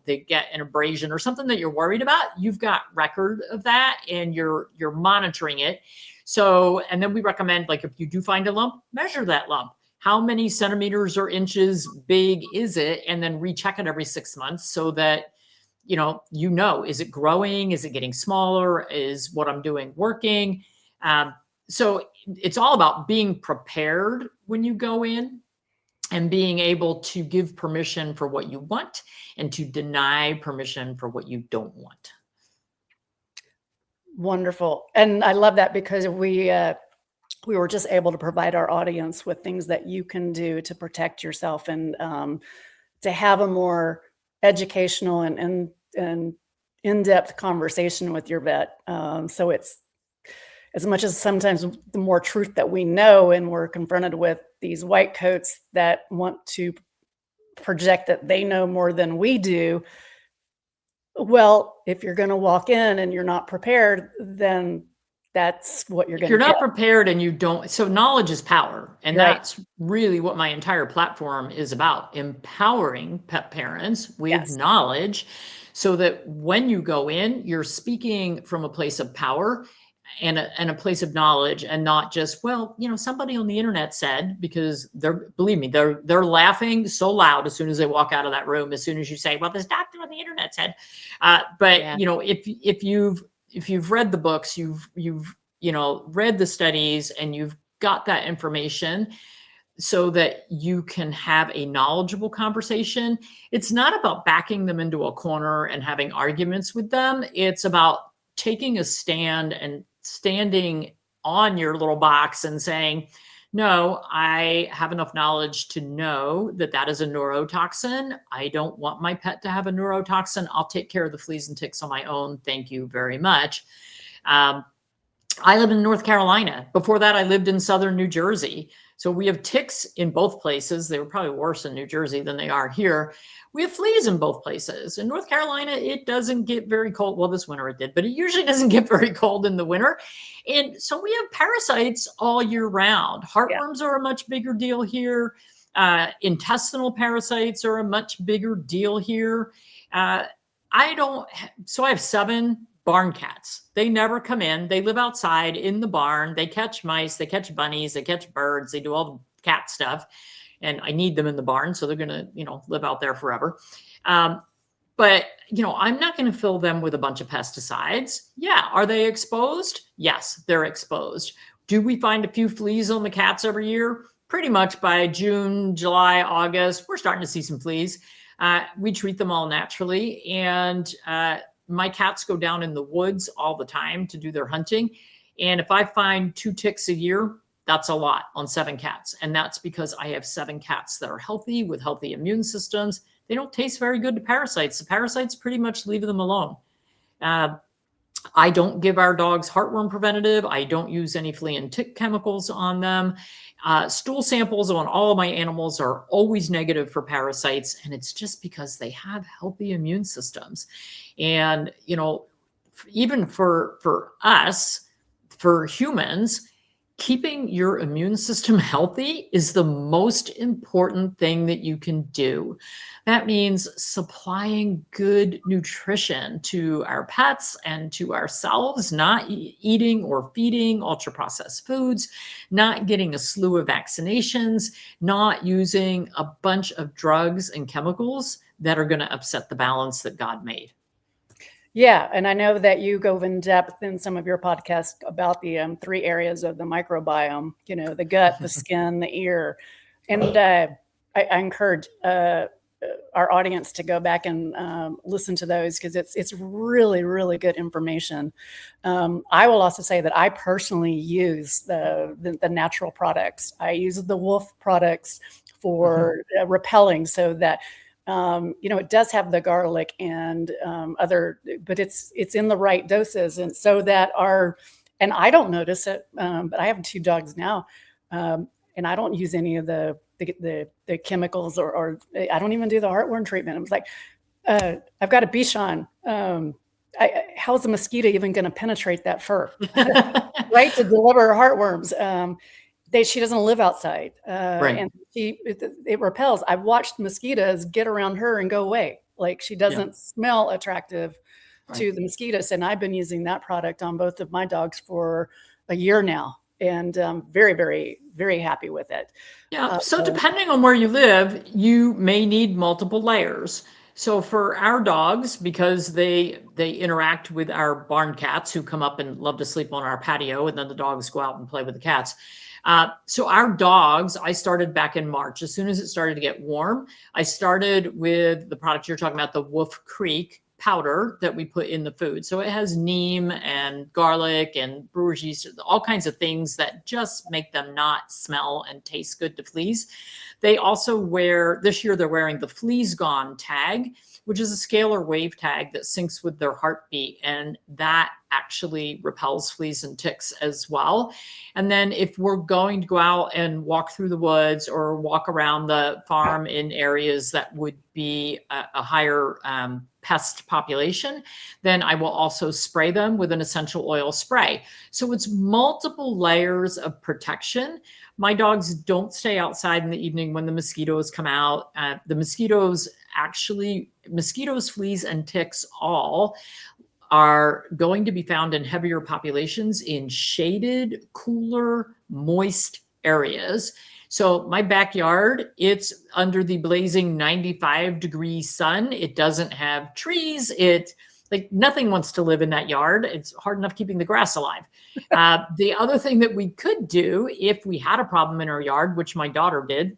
they get an abrasion or something that you're worried about, you've got record of that and you're monitoring it. So, and then we recommend, like, if you do find a lump, measure that lump. How many centimeters or inches big is it? And then recheck it every 6 months so that, is it growing? Is it getting smaller? Is what I'm doing working? So it's all about being prepared when you go in and being able to give permission for what you want and to deny permission for what you don't want.
Wonderful. And I love that because we were just able to provide our audience with things that you can do to protect yourself and to have a more educational and in-depth conversation with your vet. So it's, as much as sometimes the more truth that we know and we're confronted with these white coats that want to project that they know more than we do. Well, if you're going to walk in and you're not prepared, then that's what you're going to get.
If you're not prepared and you don't, so knowledge is power. And
Right.
That's really what my entire platform is about, empowering pet parents with
Yes.
knowledge so that when you go in, you're speaking from a place of power and a place of knowledge, and not just, well, somebody on the internet said, because believe me, they're laughing so loud as soon as they walk out of that room, as soon as you say, well, this doctor on the internet said, but
Yeah.
if you've read the books, you've read the studies, and you've got that information so that you can have a knowledgeable conversation. It's not about backing them into a corner and having arguments with them. It's about taking a stand and standing on your little box and saying, no, I have enough knowledge to know that that is a neurotoxin. I don't want my pet to have a neurotoxin. I'll take care of the fleas and ticks on my own. Thank you very much. I live in North Carolina. Before that, I lived in southern New Jersey. So we have ticks in both places. They were probably worse in New Jersey than they are here. We have fleas in both places. In North Carolina, it doesn't get very cold. Well, this winter it did, but it usually doesn't get very cold in the winter. And so we have parasites all year round. Heartworms are a much bigger deal here. Intestinal parasites are a much bigger deal here. So I have 7 barn cats. They never come in. They live outside in the barn. They catch mice, they catch bunnies, they catch birds, they do all the cat stuff. And I need them in the barn, so they're going to, live out there forever. But, I'm not going to fill them with a bunch of pesticides. Yeah. Are they exposed? Yes, they're exposed. Do we find a few fleas on the cats every year? Pretty much by June, July, August, we're starting to see some fleas. We treat them all naturally. And my cats go down in the woods all the time to do their hunting. And if I find 2 ticks a year, that's a lot on 7 cats. And that's because I have 7 cats that are healthy with healthy immune systems. They don't taste very good to parasites. The parasites pretty much leave them alone. I don't give our dogs heartworm preventative. I don't use any flea and tick chemicals on them. Stool samples on all of my animals are always negative for parasites. And it's just because they have healthy immune systems. And, even for us, for humans, keeping your immune system healthy is the most important thing that you can do. That means supplying good nutrition to our pets and to ourselves, not eating or feeding ultra processed foods, not getting a slew of vaccinations, not using a bunch of drugs and chemicals that are going to upset the balance that God made.
Yeah, and I know that you go in depth in some of your podcasts about the 3 areas of the microbiome, the gut, the skin, the ear. And I encourage our audience to go back and listen to those, because it's really, really good information. I will also say that I personally use the natural products. I use the Wolf products for repelling, so that it does have the garlic and other, but it's in the right doses, and so that and I don't notice it, but I have 2 dogs now, and I don't use any of the chemicals, or I don't even do the heartworm treatment. I was like, I've got a Bichon. How's the mosquito even going to penetrate that fur, right, to deliver heartworms? She doesn't live outside,
Right.
and it repels. I've watched mosquitoes get around her and go away. Like, she doesn't smell attractive to the mosquitoes. And I've been using that product on both of my dogs for a year now, and very, very, very happy with it.
Yeah. So depending on where you live, you may need multiple layers. So for our dogs, because they interact with our barn cats who come up and love to sleep on our patio, and then the dogs go out and play with the cats. So our dogs, I started back in March. As soon as it started to get warm, I started with the product you're talking about, the Wolf Creek powder that we put in the food. So it has neem and garlic and brewer's yeast, all kinds of things that just make them not smell and taste good to fleas. They also this year they're wearing the Fleas Gone tag, which is a scalar wave tag that syncs with their heartbeat. And that actually repels fleas and ticks as well. And then if we're going to go out and walk through the woods or walk around the farm in areas that would be a higher pest population, then I will also spray them with an essential oil spray. So it's multiple layers of protection. My dogs don't stay outside in the evening when the mosquitoes come out. The mosquitoes, fleas, and ticks all are going to be found in heavier populations in shaded, cooler, moist areas. So my backyard, it's under the blazing 95-degree sun. It doesn't have trees. Nothing wants to live in that yard. It's hard enough keeping the grass alive. The other thing that we could do if we had a problem in our yard, which my daughter did,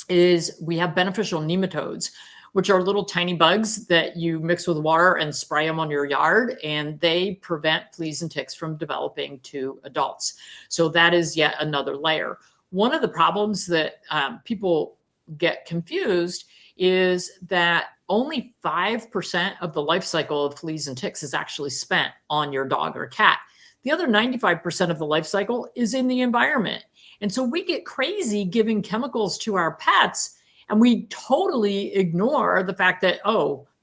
is we have beneficial nematodes, which are little tiny bugs that you mix with water and spray them on your yard, and they prevent fleas and ticks from developing to adults. So that is yet another layer. One of the problems that people get confused is that only 5% of the life cycle of fleas and ticks is actually spent on your dog or cat. The other 95% of the life cycle is in the environment. And so we get crazy giving chemicals to our pets, and we totally ignore the fact that,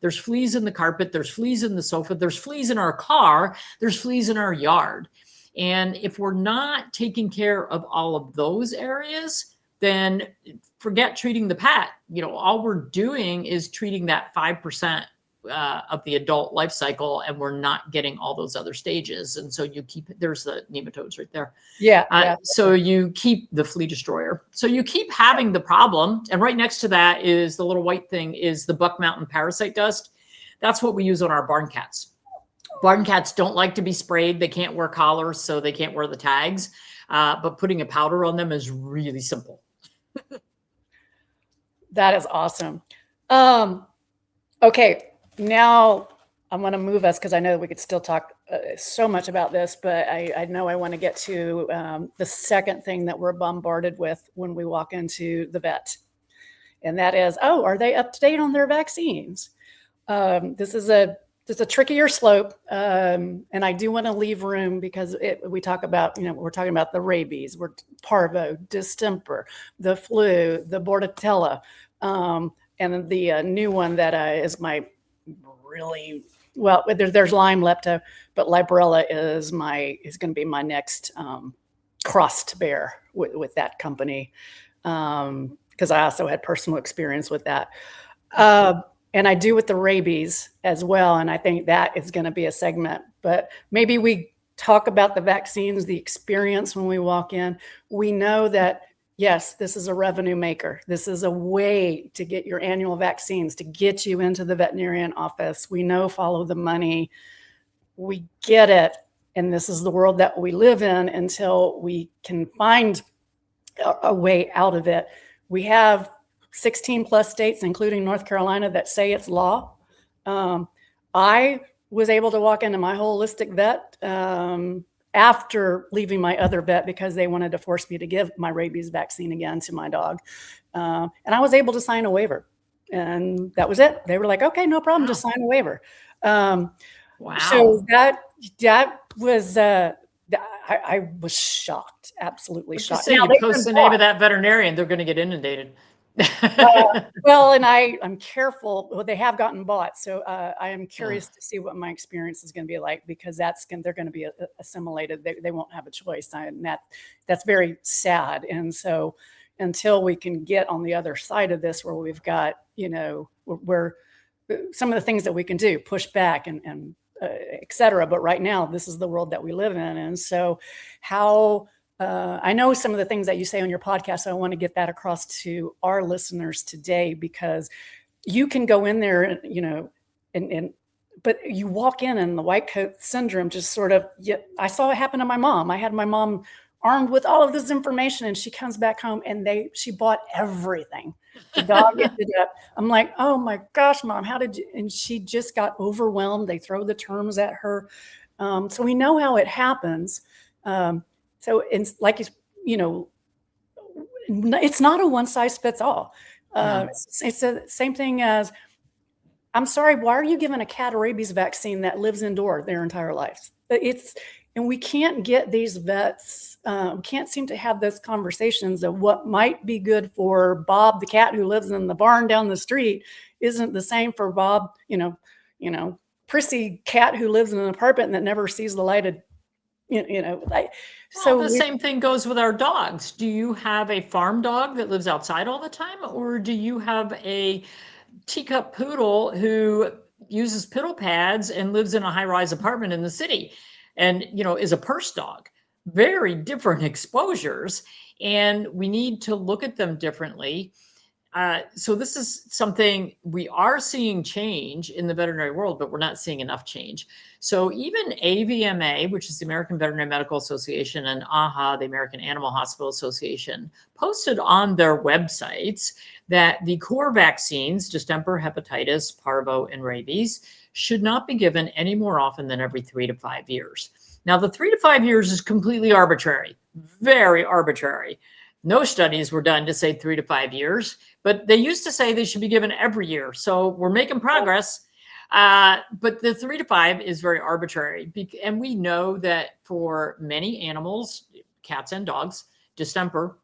there's fleas in the carpet, there's fleas in the sofa, there's fleas in our car, there's fleas in our yard. And if we're not taking care of all of those areas, then forget treating the pet. All we're doing is treating that 5% of the adult life cycle, and we're not getting all those other stages. And so there's the nematodes right there.
Yeah.
So you keep the flea destroyer. So you keep having the problem. And right next to that is the little white thing is the Buck Mountain parasite dust. That's what we use on our barn cats. Barn cats don't like to be sprayed. They can't wear collars, so they can't wear the tags. But putting a powder on them is really simple.
That is awesome. Okay, now I'm going to move us, because I know we could still talk so much about this, but I know I want to get to the second thing that we're bombarded with when we walk into the vet. And that is, are they up to date on their vaccines? This is a trickier slope. And I do want to leave room, because we talk about, we're talking about the rabies, parvo, distemper, the flu, the bordetella, and the new one that is my really, well, there's Lyme lepto, but Librella is going to be my next cross to bear with that company, because I also had personal experience with that. And I do with the rabies as well. And I think that is going to be a segment, but maybe we talk about the vaccines, the experience when we walk in. We know that, yes, this is a revenue maker. This is a way to get your annual vaccines, to get you into the veterinarian office. We know follow the money. We get it. And this is the world that we live in until we can find a way out of it. We have 16 plus states, including North Carolina, that say it's law. I was able to walk into my holistic vet after leaving my other vet because they wanted to force me to give my rabies vaccine again to my dog. And I was able to sign a waiver. And that was it. They were like, okay, no problem, just sign a waiver.
Wow.
So that was, I was shocked, absolutely shocked.
Say you post the name of that veterinarian, they're going to get inundated.
Well, and I'm careful. Well, they have gotten bought, so I am curious to see what my experience is going to be like, because they're going to be assimilated. They won't have a choice, and that's very sad. And so, until we can get on the other side of this, where we've got, where some of the things that we can do, push back and et cetera. But right now, this is the world that we live in, and so how. I know some of the things that you say on your podcast. So I want to get that across to our listeners today, because you can go in there, but you walk in and the white coat syndrome just sort of, I saw it happen to my mom. I had my mom armed with all of this information, and she comes back home and she bought everything. The dog ended up, I'm like, oh my gosh, Mom, how did you? And she just got overwhelmed. They throw the terms at her. So we know how it happens. So it's like, it's not a one size fits all. It's the same thing as, I'm sorry, why are you giving a cat a rabies vaccine that lives indoor their entire life? And we can't get these vets, can't seem to have those conversations of what might be good for Bob, the cat who lives in the barn down the street, isn't the same for Bob, prissy cat who lives in an apartment that never sees the light of,
so the same thing goes with our dogs. Do you have a farm dog that lives outside all the time, or do you have a teacup poodle who uses piddle pads and lives in a high-rise apartment in the city and, is a purse dog? Very different exposures, and we need to look at them differently. So this is something we are seeing change in the veterinary world, but we're not seeing enough change. So even AVMA, which is the American Veterinary Medical Association, and AHA, the American Animal Hospital Association, posted on their websites that the core vaccines, distemper, hepatitis, parvo, and rabies, should not be given any more often than every 3 to 5 years. Now, the 3 to 5 years is completely arbitrary, very arbitrary. No studies were done to say 3 to 5 years, but they used to say they should be given every year. So we're making progress. But the 3 to 5 is very arbitrary. And we know that for many animals, cats and dogs, distemper,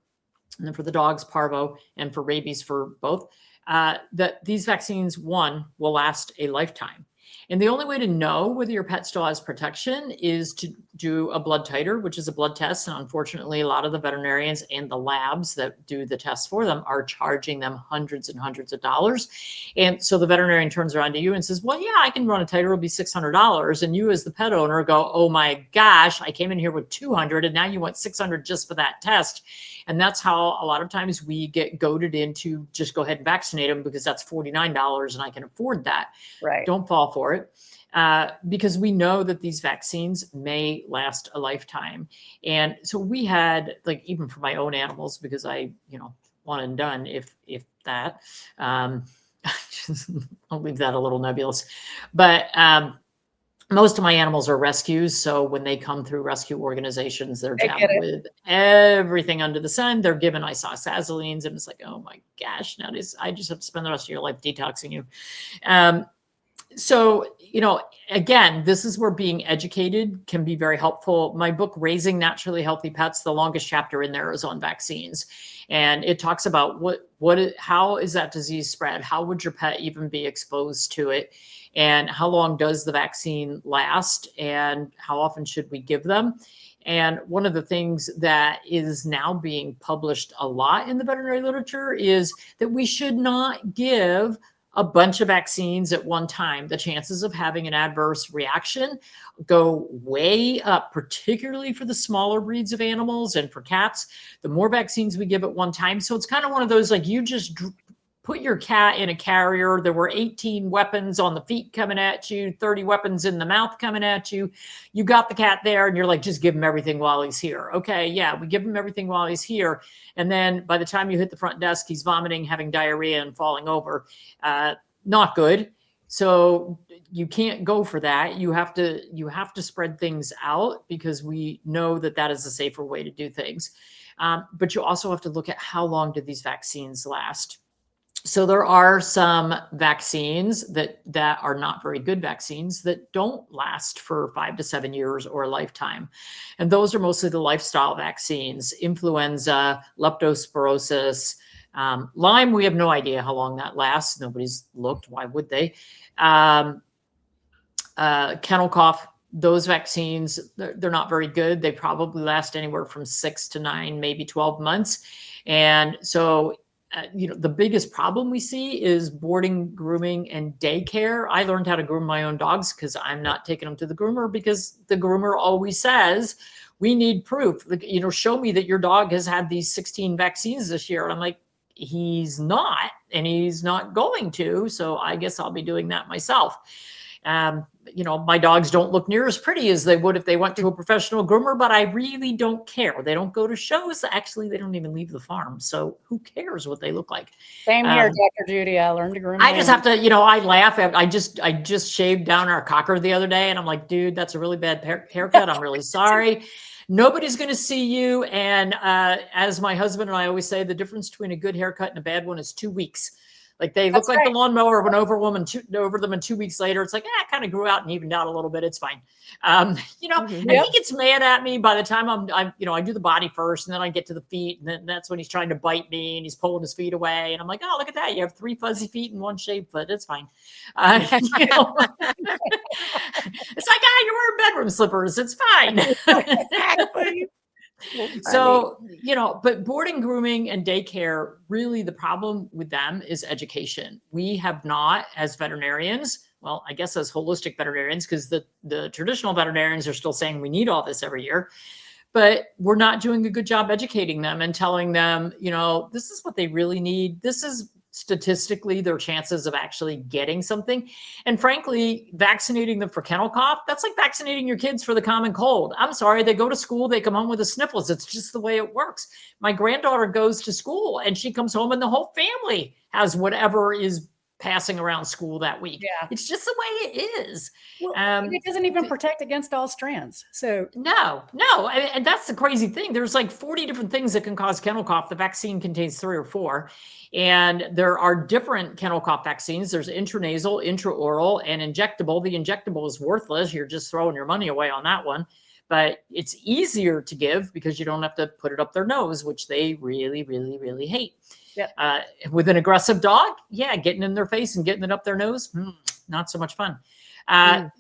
and then for the dogs, parvo, and for rabies for both, that these vaccines, one, will last a lifetime. And the only way to know whether your pet still has protection is to do a blood titer, which is a blood test. And unfortunately, a lot of the veterinarians and the labs that do the tests for them are charging them hundreds and hundreds of dollars. And so the veterinarian turns around to you and says, well, yeah, I can run a titer. It'll be $600. And you as the pet owner go, oh my gosh, I came in here with 200 and now you want 600 just for that test. And that's how a lot of times we get goaded into just go ahead and vaccinate them because that's $49 and I can afford that.
Right.
Don't fall for it. Because we know that these vaccines may last a lifetime. And so we had, like, even for my own animals, because I, one and done, if that, I'll leave that a little nebulous, but, most of my animals are rescues. So when they come through rescue organizations, they're jabbed with everything under the sun. They're given isosazolines. And it's like, oh my gosh, now I just have to spend the rest of your life detoxing you. So, again, this is where being educated can be very helpful. My book, Raising Naturally Healthy Pets, the longest chapter in there is on vaccines. And it talks about how is that disease spread? How would your pet even be exposed to it? and how long does the vaccine last, and how often should we give them? And one of the things that is now being published a lot in the veterinary literature is that we should not give a bunch of vaccines at one time. The chances of having an adverse reaction go way up, particularly for the smaller breeds of animals and for cats. The more vaccines we give at one time. So it's kind of one of those, like, you just put your cat in a carrier. There were 18 weapons on the feet coming at you, 30 weapons in the mouth coming at you. You got the cat there and you're like, just give him everything while he's here. Okay, yeah, we give him everything while he's here. And then by the time you hit the front desk, he's vomiting, having diarrhea, and falling over. Not good. So you can't go for that. You have to spread things out, because we know that that is a safer way to do things. But you also have to look at how long do these vaccines last. So there are some vaccines that are not very good vaccines that don't last for 5 to 7 years or a lifetime. And those are mostly the lifestyle vaccines: influenza, leptospirosis, Lyme. We have no idea how long that lasts. Nobody's looked. Why would they? Kennel cough. Those vaccines, they're not very good. They probably last anywhere from 6 to 9, maybe 12 months. And so the biggest problem we see is boarding, grooming, and daycare. I learned how to groom my own dogs because I'm not taking them to the groomer, because the groomer always says, we need proof. Show me that your dog has had these 16 vaccines this year. And I'm like, he's not, and he's not going to. So I guess I'll be doing that myself. My dogs don't look near as pretty as they would if they went to a professional groomer, but I really don't care. They don't go to shows. Actually, they don't even leave the farm. So who cares what they look like?
Same here, Dr. Judy. I learned to groom.
I just have to, I laugh. I just shaved down our cocker the other day, and I'm like, dude, that's a really bad haircut. I'm really sorry. Nobody's going to see you. And as my husband and I always say, the difference between a good haircut and a bad one is 2 weeks. Like, they look like the lawnmower went over them, and 2 weeks later, it's like, it kind of grew out and evened out a little bit. It's fine. And he gets mad at me by the time I do the body first, and then I get to the feet, and then that's when he's trying to bite me and he's pulling his feet away. And I'm like, oh, look at that. You have 3 fuzzy feet and 1 shaved foot. It's fine. It's like, you're wearing bedroom slippers. It's fine.
Exactly.
So, but boarding, grooming, and daycare, really the problem with them is education. We have not, as veterinarians, well, I guess as holistic veterinarians, because the traditional veterinarians are still saying we need all this every year, but we're not doing a good job educating them and telling them, this is what they really need. This is statistically their chances of actually getting something. And frankly, vaccinating them for kennel cough, that's like vaccinating your kids for the common cold. I'm sorry, they go to school, they come home with the sniffles. It's just the way it works. My granddaughter goes to school and she comes home and the whole family has whatever is passing around school that week.
Yeah.
It's just the way it is.
Well, it doesn't even protect against all strands. So
no. And that's the crazy thing. There's like 40 different things that can cause kennel cough. The vaccine contains 3 or 4. And there are different kennel cough vaccines. There's intranasal, intraoral, and injectable. The injectable is worthless. You're just throwing your money away on that one. But it's easier to give because you don't have to put it up their nose, which they really, really, really hate.
Yeah.
With an aggressive dog, getting in their face and getting it up their nose, not so much fun.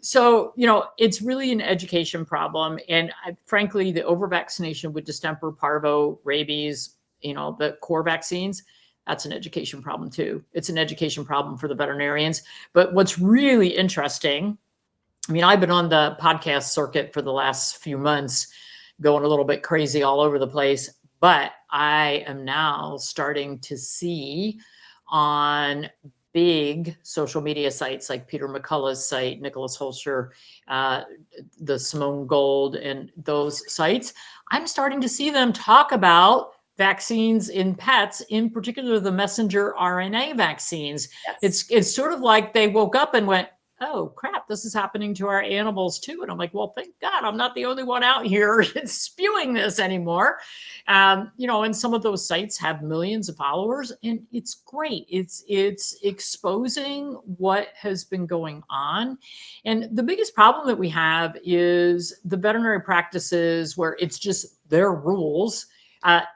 So, it's really an education problem. And frankly, the over-vaccination with distemper, parvo, rabies, the core vaccines, that's an education problem too. It's an education problem for the veterinarians. But what's really interesting, I've been on the podcast circuit for the last few months, going a little bit crazy all over the place, but I am now starting to see on big social media sites like Peter McCullough's site, Nicholas Holscher, the Simone Gold, and those sites, I'm starting to see them talk about vaccines in pets, in particular the messenger RNA vaccines. Yes. It's sort of like they woke up and went, oh crap, this is happening to our animals too. And I'm like, well, thank God I'm not the only one out here spewing this anymore. And some of those sites have millions of followers, and it's great. It's exposing what has been going on. And the biggest problem that we have is the veterinary practices where it's just their rules.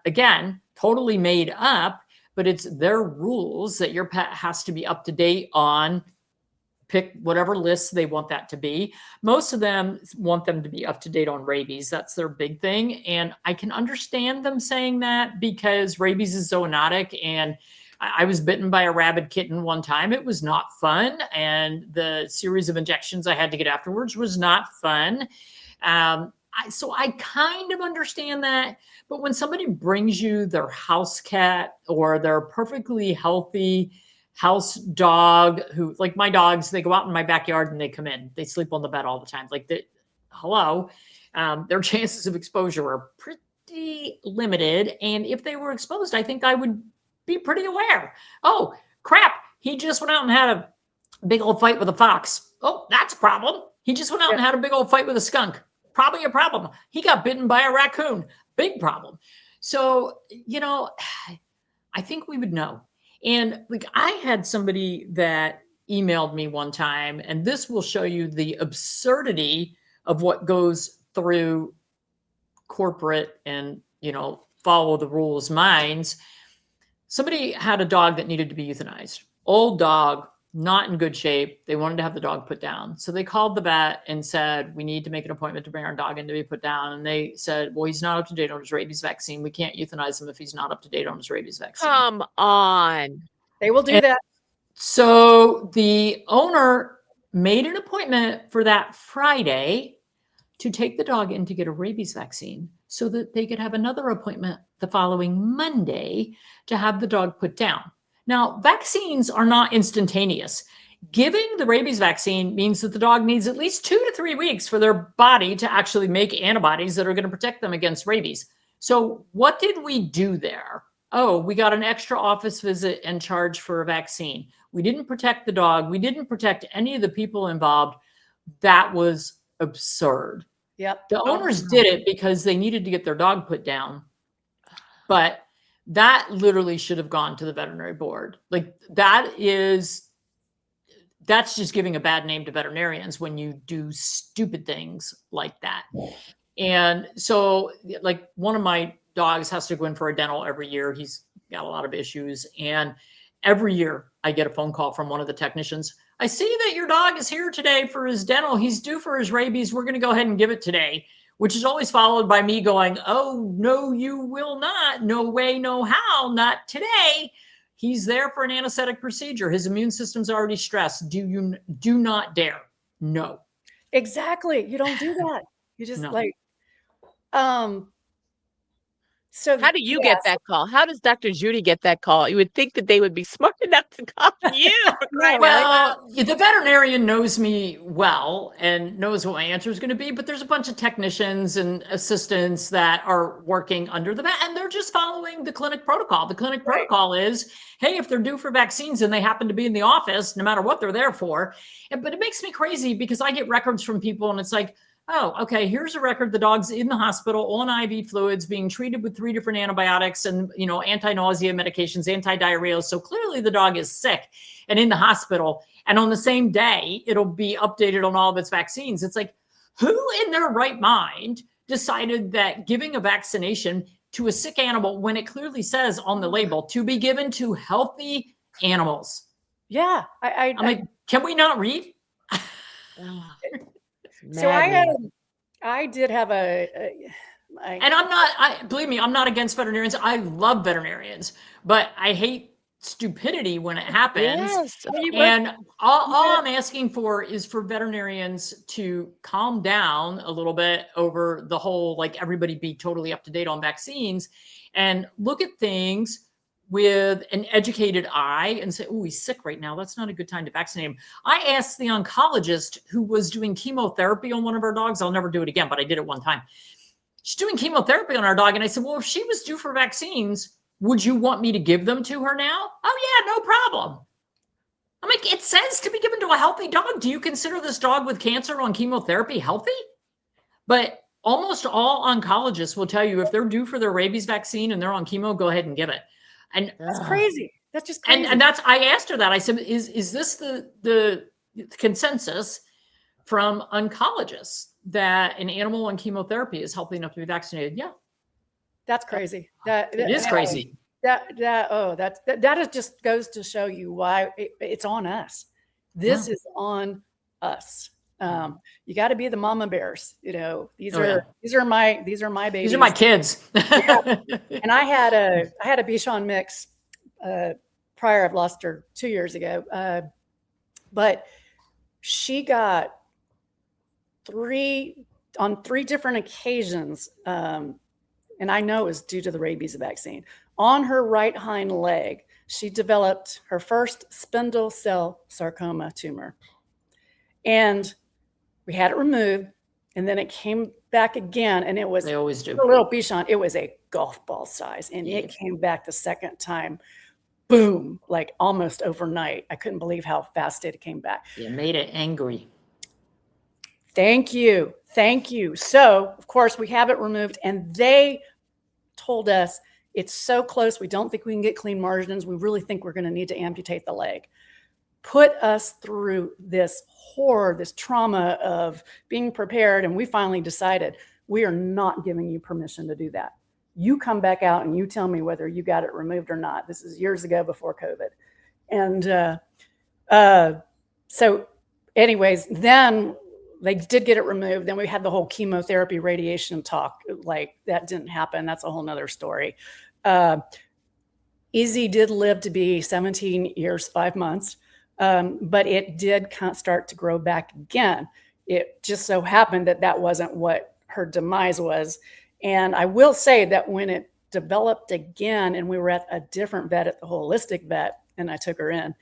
Again, totally made up, but it's their rules that your pet has to be up to date on pick whatever lists they want that to be. Most of them want them to be up to date on rabies. That's their big thing. And I can understand them saying that because rabies is zoonotic, and I was bitten by a rabid kitten one time. It was not fun. And the series of injections I had to get afterwards was not fun. So I kind of understand that. But when somebody brings you their house cat or their perfectly healthy house dog, who, like my dogs, they go out in my backyard and they come in, they sleep on the bed all the time. Like, hello, their chances of exposure are pretty limited. And if they were exposed, I think I would be pretty aware. Oh, crap. He just went out and had a big old fight with a fox. Oh, that's a problem. He just went out and had a big old fight with a skunk. Probably a problem. He got bitten by a raccoon. Big problem. So, I think we would know. And like, I had somebody that emailed me one time, and this will show you the absurdity of what goes through corporate and, follow the rules minds. Somebody had a dog that needed to be euthanized. Old dog, not in good shape. They wanted to have the dog put down. So they called the vet and said, we need to make an appointment to bring our dog in to be put down. And they said, well, he's not up to date on his rabies vaccine. We can't euthanize him if he's not up to date on his rabies vaccine.
Come on.
They will do that.
So the owner made an appointment for that Friday to take the dog in to get a rabies vaccine so that they could have another appointment the following Monday to have the dog put down. Now, vaccines are not instantaneous. Giving the rabies vaccine means that the dog needs at least 2 to 3 weeks for their body to actually make antibodies that are going to protect them against rabies. So what did we do there? Oh, we got an extra office visit and charge for a vaccine. We didn't protect the dog. We didn't protect any of the people involved. That was absurd.
Yep.
The owners did it because they needed to get their dog put down. But that literally should have gone to the veterinary board. Like, that's just giving a bad name to veterinarians when you do stupid things like that. And so, like, one of my dogs has to go in for a dental every year. He's got a lot of issues. And every year I get a phone call from one of the technicians. I see that your dog is here today for his dental. He's due for his rabies. We're going to go ahead and give it today, which is always followed by me going, oh, no, you will not. No way, no how, not today. He's there for an anesthetic procedure. His immune system's already stressed. Do not dare. No.
Exactly. You don't do that. You just
No.
So
how do you get that call? How does Dr. Judy get that call? You would think that they would be smart enough to call you. Right?
Well, the veterinarian knows me well and knows what my answer is going to be, but there's a bunch of technicians and assistants that are working under the vet, and they're just following the clinic protocol. The clinic protocol is, hey, if they're due for vaccines and they happen to be in the office, no matter what they're there for. But it makes me crazy because I get records from people and it's like, oh, okay, here's a record. The dog's in the hospital on IV fluids being treated with 3 different antibiotics and, anti-nausea medications, anti-diarrhea. So clearly the dog is sick and in the hospital. And on the same day, it'll be updated on all of its vaccines. It's like, who in their right mind decided that giving a vaccination to a sick animal, when it clearly says on the label to be given to healthy animals?
Yeah.
I'm like, can we not read?
So I did have and
believe me, I'm not against veterinarians. I love veterinarians, but I hate stupidity when it happens.
Yes.
And all I'm asking for is for veterinarians to calm down a little bit over the whole, like, everybody be totally up to date on vaccines and look at things with an educated eye and say, oh, he's sick right now. That's not a good time to vaccinate him. I asked the oncologist who was doing chemotherapy on one of our dogs. I'll never do it again, but I did it one time. She's doing chemotherapy on our dog. And I said, well, if she was due for vaccines, would you want me to give them to her now? Oh, yeah, no problem. I'm like, it says to be given to a healthy dog. Do you consider this dog with cancer on chemotherapy healthy? But almost all oncologists will tell you if they're due for their rabies vaccine and they're on chemo, go ahead and give it. And
that's crazy. That's just crazy.
And that's, I asked her that. I said, is this the consensus from oncologists that an animal on chemotherapy is healthy enough to be vaccinated? Yeah.
That's crazy.
It is crazy.
That just goes to show you why it's on us. This is on us. You got to be the mama bears. You know, these are my babies.
These are my kids.
Yeah. And I had a Bichon mix prior. I've lost her 2 years ago, but she got on three different occasions, and I know it was due to the rabies vaccine. On her right hind leg, she developed her first spindle cell sarcoma tumor. And we had it removed, and then it came back again, and it was,
they always do,
a little Bichon. It was a golf ball size, and it came back the second time, boom, like almost overnight. I couldn't believe how fast it came back.
It made it angry.
Thank you. Thank you. So, of course, we have it removed, and they told us it's so close. We don't think we can get clean margins. We really think we're going to need to amputate the leg. Put us through this horror, this trauma of being prepared. And we finally decided we are not giving you permission to do that. You come back out and you tell me whether you got it removed or not. This is years ago before COVID. And so anyways, then they did get it removed. Then we had the whole chemotherapy radiation talk. Like, that didn't happen. That's a whole nother story. Izzy did live to be 17 years, 5 months. But it did start to grow back again. It just so happened that that wasn't what her demise was. And I will say that when it developed again, and we were at a different vet, at the holistic vet, and I took her in,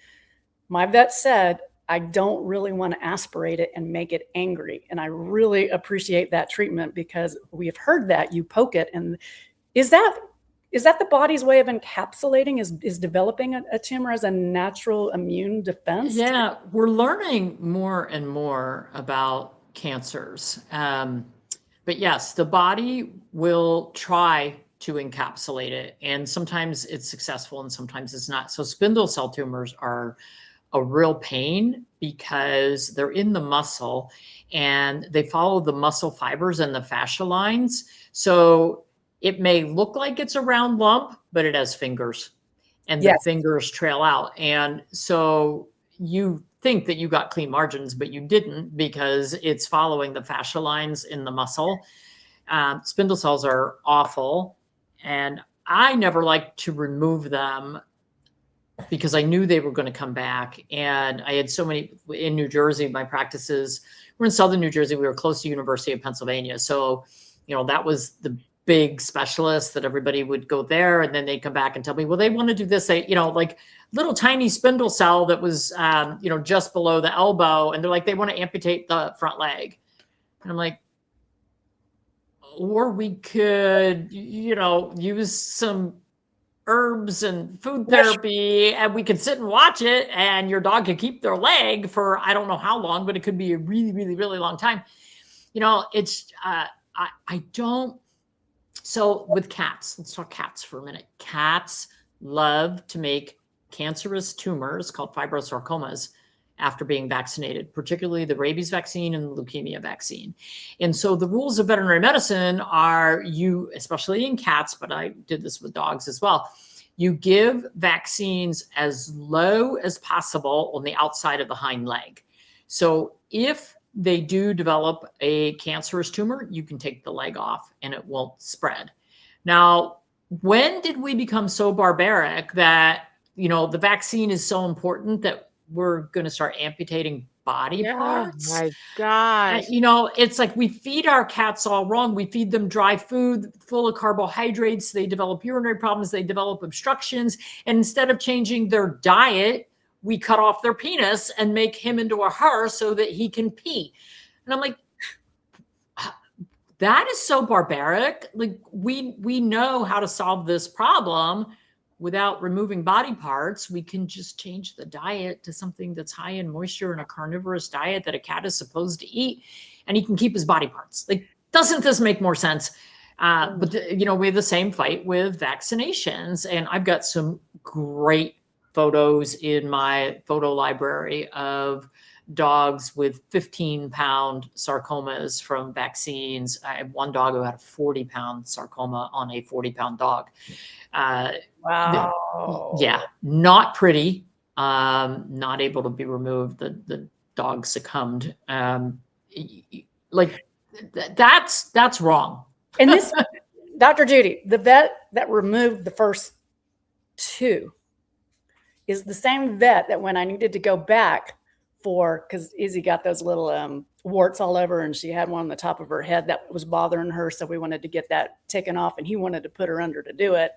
my vet said, I don't really want to aspirate it and make it angry. And I really appreciate that treatment, because we have heard that you poke it. And is that the body's way of encapsulating, is developing a tumor as a natural immune defense?
Yeah, we're learning more and more about cancers. But yes, the body will try to encapsulate it. And sometimes it's successful and sometimes it's not. So spindle cell tumors are a real pain because they're in the muscle and they follow the muscle fibers and the fascia lines. So it may look like it's a round lump, but it has fingers, and the fingers trail out. And so you think that you got clean margins, but you didn't, because it's following the fascia lines in the muscle. Spindle cells are awful. And I never liked to remove them because I knew they were going to come back. And I had so many in New Jersey. My practices were in Southern New Jersey. We were close to University of Pennsylvania. So, that was the big specialist that everybody would go there, and then they'd come back and tell me, well, they want to do this, like little tiny spindle cell that was, just below the elbow. And they're like, they want to amputate the front leg. And I'm like, or we could, use some herbs and food therapy, and we could sit and watch it, and your dog could keep their leg for, I don't know how long, but it could be a really, really, really long time. It's, I don't. So with cats, let's talk cats for a minute. Cats love to make cancerous tumors called fibrosarcomas after being vaccinated, particularly the rabies vaccine and the leukemia vaccine. And so the rules of veterinary medicine are, especially in cats, but I did this with dogs as well, you give vaccines as low as possible on the outside of the hind leg. So if they do develop a cancerous tumor, you can take the leg off and it won't spread. Now, when did we become so barbaric that, the vaccine is so important that we're going to start amputating body parts?
Oh my gosh.
It's like we feed our cats all wrong. We feed them dry food full of carbohydrates. They develop urinary problems. They develop obstructions. And instead of changing their diet, we cut off their penis and make him into a her so that he can pee. And I'm like, that is so barbaric. Like, we know how to solve this problem without removing body parts. We can just change the diet to something that's high in moisture and a carnivorous diet that a cat is supposed to eat, and he can keep his body parts. Like, doesn't this make more sense? But we have the same fight with vaccinations, and I've got some great photos in my photo library of dogs with 15-pound sarcomas from vaccines. I have one dog who had a 40-pound sarcoma on a 40-pound dog.
Wow.
Yeah, not pretty. not able to be removed. The dog succumbed. Like that's wrong.
And this, Dr. Judy, the vet that removed the first 2 is the same vet that when I needed to go back for, because Izzy got those little warts all over, and she had one on the top of her head that was bothering her. So we wanted to get that taken off, and he wanted to put her under to do it.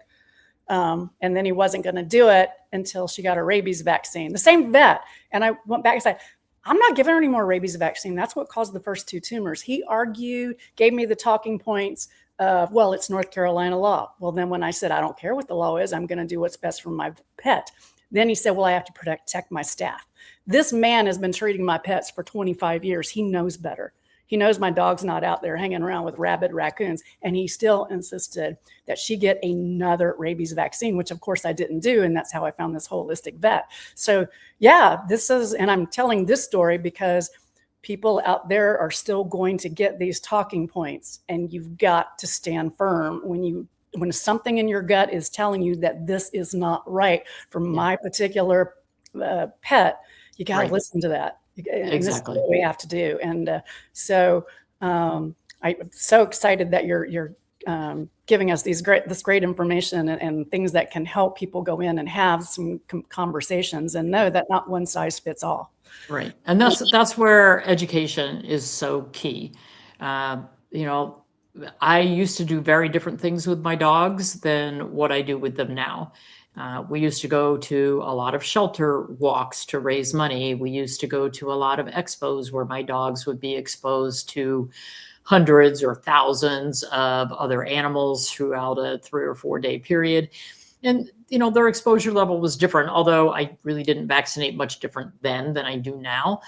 And then he wasn't going to do it until she got a rabies vaccine. The same vet. And I went back and said, I'm not giving her any more rabies vaccine. That's what caused the first 2 tumors. He argued, gave me the talking points of, well, it's North Carolina law. Well, then when I said, I don't care what the law is, I'm going to do what's best for my pet. Then he said, well, I have to protect my staff. This man has been treating my pets for 25 years. He knows better. He knows my dog's not out there hanging around with rabid raccoons. And he still insisted that she get another rabies vaccine, which of course I didn't do. And that's how I found this holistic vet. So yeah, and I'm telling this story because people out there are still going to get these talking points, and you've got to stand firm when something in your gut is telling you that this is not right for my particular pet. You got to listen to that. And exactly. This is what we have to do. And so I'm so excited that you're giving us this great information and things that can help people go in and have some conversations and know that not one size fits all.
Right. And that's where education is so key. I used to do very different things with my dogs than what I do with them now. We used to go to a lot of shelter walks to raise money. We used to go to a lot of expos where my dogs would be exposed to hundreds or thousands of other animals throughout a 3 or 4 day period. And, their exposure level was different, although I really didn't vaccinate much different then than I do now.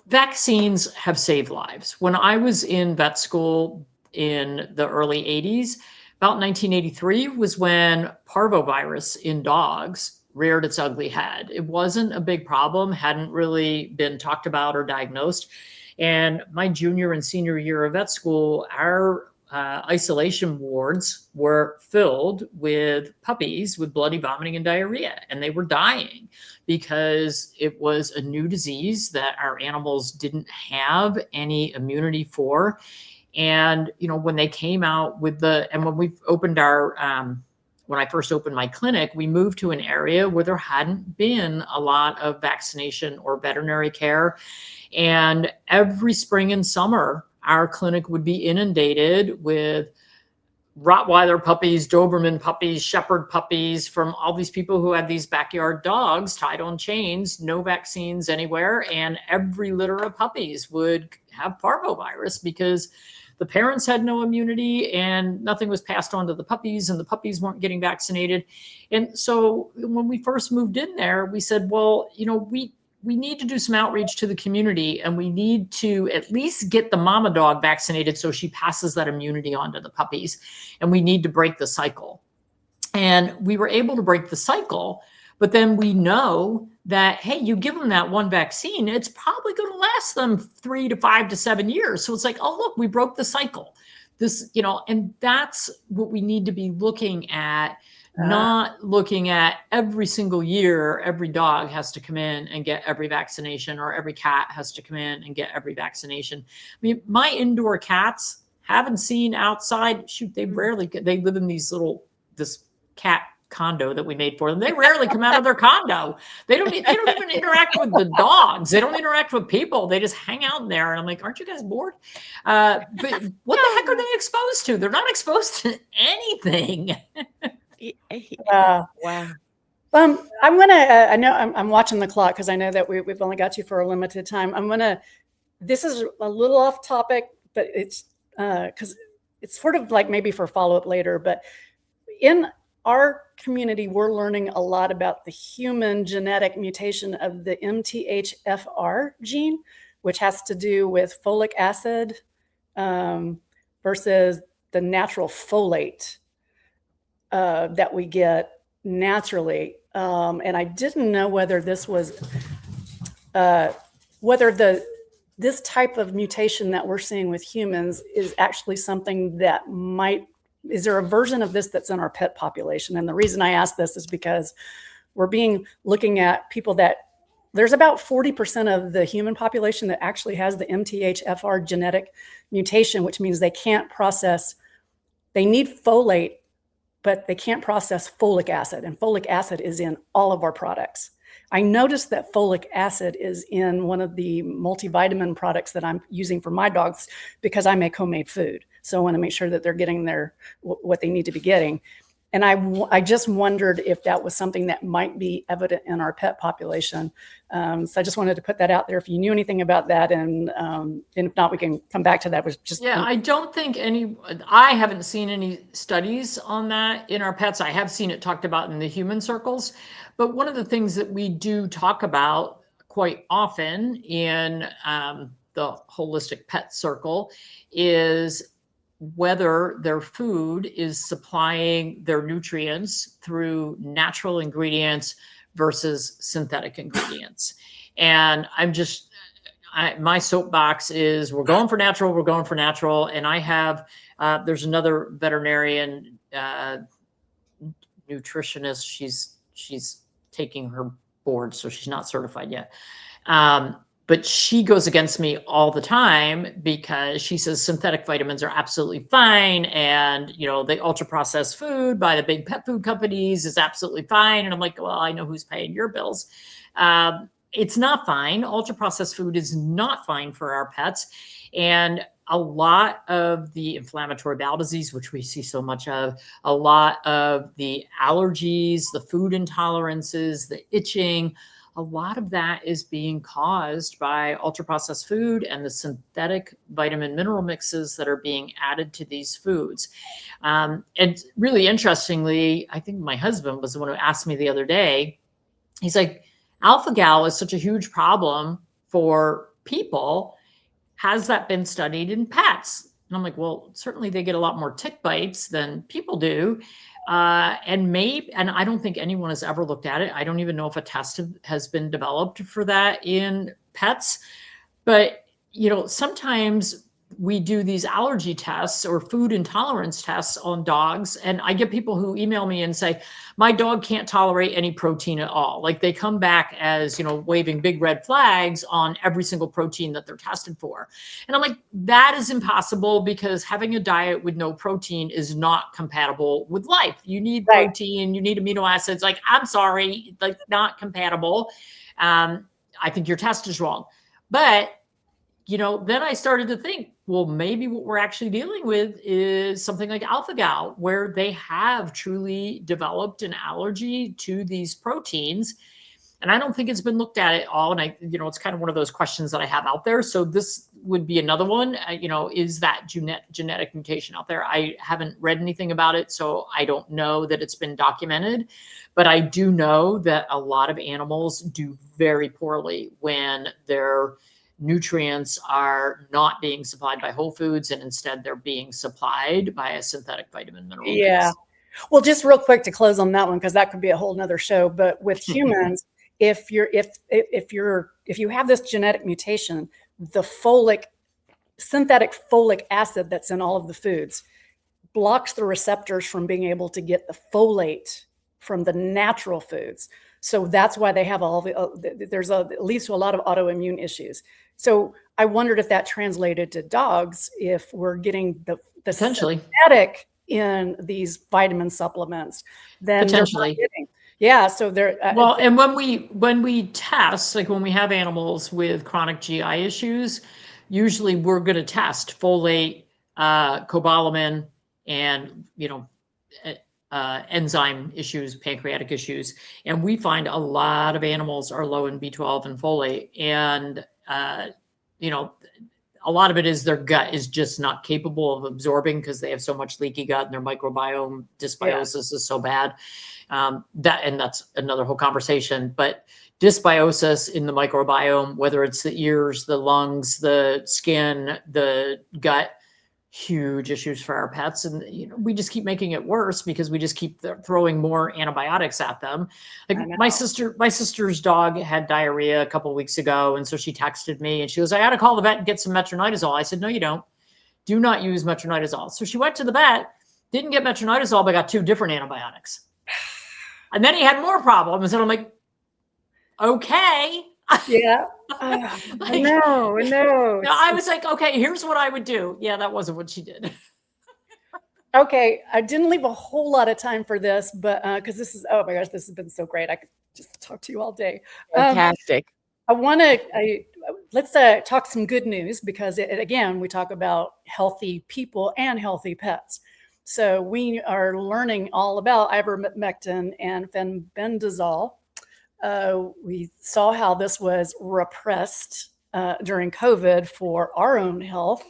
Vaccines have saved lives. When I was in vet school in the early 80s, about 1983 was when parvovirus in dogs reared its ugly head. It wasn't a big problem, hadn't really been talked about or diagnosed. And my junior and senior year of vet school, our isolation wards were filled with puppies with bloody vomiting and diarrhea, and they were dying because it was a new disease that our animals didn't have any immunity for. And, when they came out and when we opened when I first opened my clinic, we moved to an area where there hadn't been a lot of vaccination or veterinary care. And every spring and summer, our clinic would be inundated with Rottweiler puppies, Doberman puppies, Shepherd puppies from all these people who had these backyard dogs tied on chains, no vaccines anywhere. And every litter of puppies would have parvovirus because the parents had no immunity and nothing was passed on to the puppies, and the puppies weren't getting vaccinated. And so when we first moved in there, we said, well, we need to do some outreach to the community, and we need to at least get the mama dog vaccinated so she passes that immunity on to the puppies. And we need to break the cycle. And we were able to break the cycle, but then we know that, hey, you give them that one vaccine, it's probably going to last them 3 to 5 to 7 years. So it's like, oh, look, we broke the cycle. And that's what we need to be looking at. Not looking at every single year, every dog has to come in and get every vaccination, or every cat has to come in and get every vaccination. I mean, my indoor cats haven't seen outside. Shoot, they live in this cat condo that we made for them. They rarely come out of their condo. They don't even interact with the dogs. They don't interact with people. They just hang out in there. And I'm like, aren't you guys bored? But what the heck are they exposed to? They're not exposed to anything.
Wow.
I'm gonna. I know I'm watching the clock because I know that we've only got you for a limited time. This is a little off topic, but it's because it's sort of like maybe for follow up later. But in our community, we're learning a lot about the human genetic mutation of the MTHFR gene, which has to do with folic acid versus the natural folate that we get naturally. And I didn't know whether this was, this type of mutation that we're seeing with humans is actually something that might is there a version of this that's in our pet population? And the reason I ask this is because we're looking at people that there's about 40% of the human population that actually has the MTHFR genetic mutation, which means they can't process, they need folate, but they can't process folic acid. And folic acid is in all of our products. I noticed that folic acid is in one of the multivitamin products that I'm using for my dogs because I make homemade food. So I want to make sure that they're getting what they need to be getting. And I just wondered if that was something that might be evident in our pet population. So I just wanted to put that out there if you knew anything about that. And if not, we can come back to that.
Yeah, I don't think I haven't seen any studies on that in our pets. I have seen it talked about in the human circles. But one of the things that we do talk about quite often in the holistic pet circle is whether their food is supplying their nutrients through natural ingredients versus synthetic ingredients. And my soapbox is we're going for natural. And I have, there's another veterinarian nutritionist. She's taking her board, so she's not certified yet. But she goes against me all the time because she says synthetic vitamins are absolutely fine. And, the ultra processed food by the big pet food companies is absolutely fine. And I'm like, well, I know who's paying your bills. It's not fine. Ultra processed food is not fine for our pets. And a lot of the inflammatory bowel disease, which we see so much of, a lot of the allergies, the food intolerances, the itching, a lot of that is being caused by ultra processed food and the synthetic vitamin mineral mixes that are being added to these foods. And really interestingly, I think my husband was the one who asked me the other day, he's like, alpha-gal is such a huge problem for people. Has that been studied in pets? And I'm like, well, certainly they get a lot more tick bites than people do. And I don't think anyone has ever looked at it. I don't even know if a test has been developed for that in pets. But, sometimes we do these allergy tests or food intolerance tests on dogs. And I get people who email me and say, my dog can't tolerate any protein at all. Like they come back as, waving big red flags on every single protein that they're tested for. And I'm like, that is impossible because having a diet with no protein is not compatible with life. You need protein, you need amino acids. Like, I'm sorry, like not compatible. I think your test is wrong. But then I started to think, well, maybe what we're actually dealing with is something like alpha-gal, where they have truly developed an allergy to these proteins. And I don't think it's been looked at all. And it's kind of one of those questions that I have out there. So this would be another one, is that genetic mutation out there? I haven't read anything about it, so I don't know that it's been documented. But I do know that a lot of animals do very poorly when their nutrients are not being supplied by whole foods and instead they're being supplied by a synthetic vitamin mineral mix.
Well, just real quick to close on that one, because that could be a whole nother show. But with humans, if you have this genetic mutation, the synthetic folic acid that's in all of the foods blocks the receptors from being able to get the folate from the natural foods. So that's why they have it leads to a lot of autoimmune issues. So I wondered if that translated to dogs, if we're getting the synthetic in these vitamin supplements, then
potentially.
Yeah. So they're
and when we test, like when we have animals with chronic GI issues, usually we're going to test folate, cobalamin, and enzyme issues, pancreatic issues. And we find a lot of animals are low in B12 and folate. And, a lot of it is their gut is just not capable of absorbing because they have so much leaky gut and their microbiome dysbiosis is so bad. And that's another whole conversation. But dysbiosis in the microbiome, whether it's the ears, the lungs, the skin, the gut, huge issues for our pets. And we just keep making it worse because we just keep throwing more antibiotics at them. Like my sister's dog had diarrhea a couple of weeks ago, and so she texted me and she goes, I got to call the vet and get some metronidazole. I said, no, you don't. Do not use metronidazole. So she went to the vet. Didn't get metronidazole, but got 2 different antibiotics. And then he had more problems. And I'm like, okay.
Yeah.
Like,
No.
I was like, okay, here's what I would do. Yeah, that wasn't what she did.
Okay, I didn't leave a whole lot of time for this, but because this is, oh my gosh, this has been so great. I could just talk to you all day.
Fantastic.
Let's talk some good news, because again, we talk about healthy people and healthy pets. So we are learning all about ivermectin and fenbendazole. We saw how this was repressed during COVID for our own health.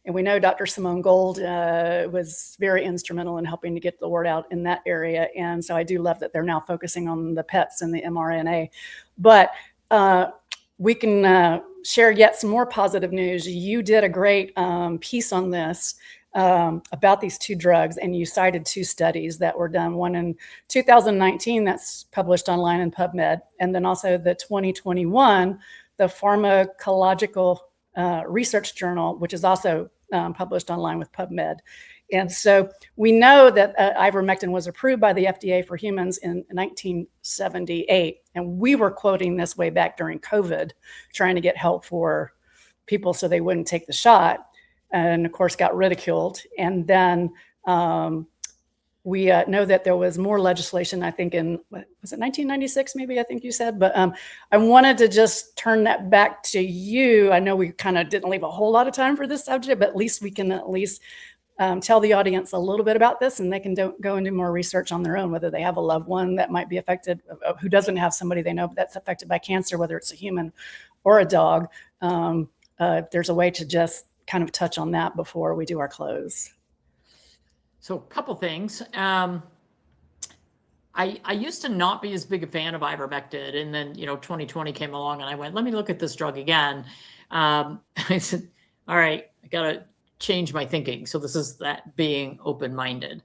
And we know Dr. Simone Gold was very instrumental in helping to get the word out in that area. And so I do love that they're now focusing on the pets and the mRNA. But we can share yet some more positive news. You did a great piece on this about these 2 drugs, and you cited 2 studies that were done, one in 2019 that's published online in PubMed, and then also the 2021, the Pharmacological Research Journal, which is also published online with PubMed. And so we know that ivermectin was approved by the FDA for humans in 1978. And we were quoting this way back during COVID, trying to get help for people so they wouldn't take the shot. And of course, got ridiculed. And then we know that there was more legislation, I think in, was it 1996, maybe, I think you said. But I wanted to just turn that back to you. I know we kind of didn't leave a whole lot of time for this subject, but at least we can tell the audience a little bit about this, and they can go and do more research on their own, whether they have a loved one that might be affected, who doesn't have somebody they know that's affected by cancer, whether it's a human or a dog. If there's a way to just kind of touch on that before we do our close.
So a couple things. I used to not be as big a fan of ivermectin, and then 2020 came along, and I went, let me look at this drug again. I said, all right, I gotta change my thinking. So this is that being open-minded.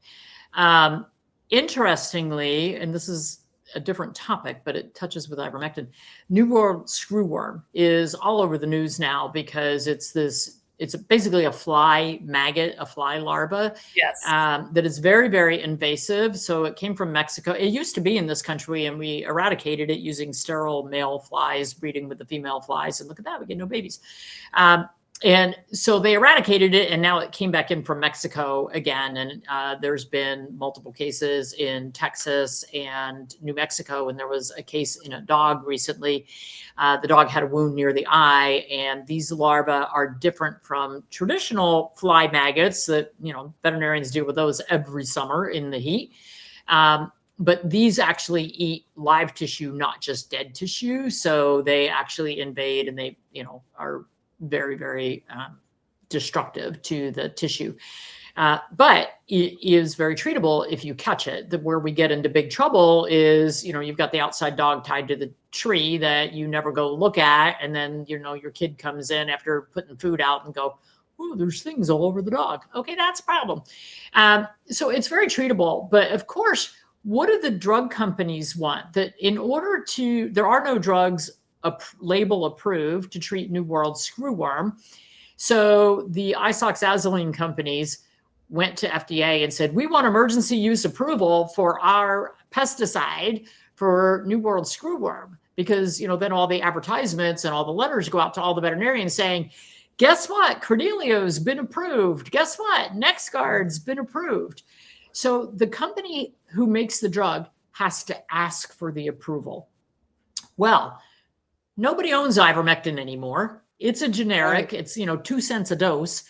Interestingly, and this is a different topic, but it touches with ivermectin, New World screwworm is all over the news now because it's basically a fly maggot, a fly larva.
Yes.
That is very, very invasive. So it came from Mexico. It used to be in this country, and we eradicated it using sterile male flies, breeding with the female flies. And look at that, we get no babies. And so they eradicated it, and now it came back in from Mexico again. And there's been multiple cases in Texas and New Mexico. And there was a case in a dog recently. The dog had a wound near the eye, and these larvae are different from traditional fly maggots that, veterinarians deal with those every summer in the heat. But these actually eat live tissue, not just dead tissue. So they actually invade, and they, are very, very destructive to the tissue. But it is very treatable if you catch it. Where we get into big trouble is, you've got the outside dog tied to the tree that you never go look at. And then, your kid comes in after putting food out and go, oh, there's things all over the dog. Okay, that's a problem. So it's very treatable. But of course, what do the drug companies want? That in order to, there are no drugs label approved to treat New World screwworm. So the isoxazoline companies went to FDA and said, we want emergency use approval for our pesticide for New World screwworm, because, then all the advertisements and all the letters go out to all the veterinarians saying, guess what? Credelio's been approved. Guess what? NexGard's been approved. So the company who makes the drug has to ask for the approval. Well, nobody owns ivermectin anymore. It's a generic. Right. It's, 2 cents a dose.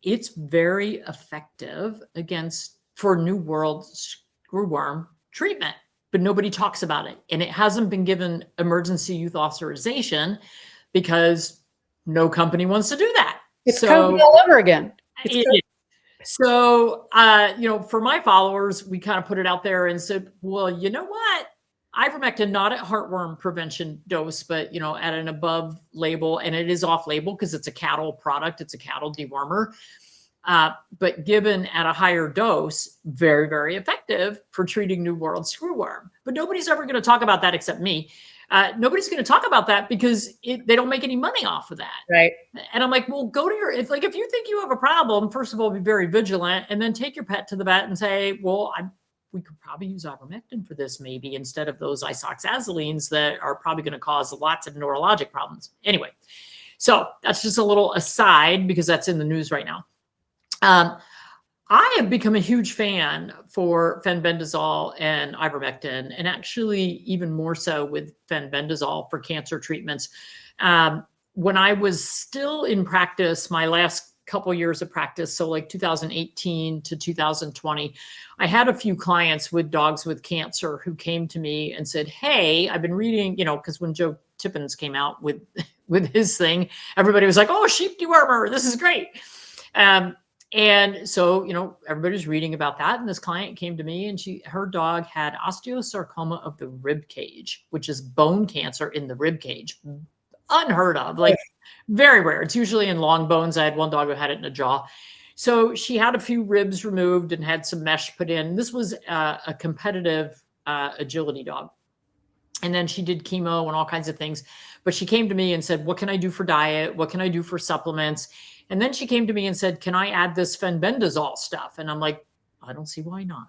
It's very effective for New World screwworm treatment, but nobody talks about it. And it hasn't been given emergency use authorization because no company wants to do that.
It's COVID all over again.
So, for my followers, we kind of put it out there and said, well, you know what? Ivermectin, not at heartworm prevention dose, but, at an above label, and it is off label because it's a cattle product. It's a cattle dewormer. But given at a higher dose, very, very effective for treating New World screwworm. But nobody's ever going to talk about that except me. nobody's going to talk about that because they don't make any money off of that.
Right.
And I'm like, well, go to if you think you have a problem, first of all, be very vigilant, and then take your pet to the vet and say, well, we could probably use ivermectin for this maybe instead of those isoxazolines that are probably going to cause lots of neurologic problems. Anyway, so that's just a little aside because that's in the news right now. I have become a huge fan for fenbendazole and ivermectin, and actually even more so with fenbendazole for cancer treatments. When I was still in practice, my last couple years of practice, so like 2018 to 2020, I had a few clients with dogs with cancer who came to me and said, hey, I've been reading, because when Joe Tippins came out with his thing, everybody was like, oh, sheep dewormer, this is great. And so, everybody's reading about that. And this client came to me and her dog had osteosarcoma of the rib cage, which is bone cancer in the rib cage. Unheard of, like very rare. It's usually in long bones. I had one dog who had it in a jaw. So she had a few ribs removed and had some mesh put in. This was a competitive agility dog. And then she did chemo and all kinds of things. But she came to me and said, what can I do for diet? What can I do for supplements? And then she came to me and said, can I add this fenbendazole stuff? And I'm like, I don't see why not.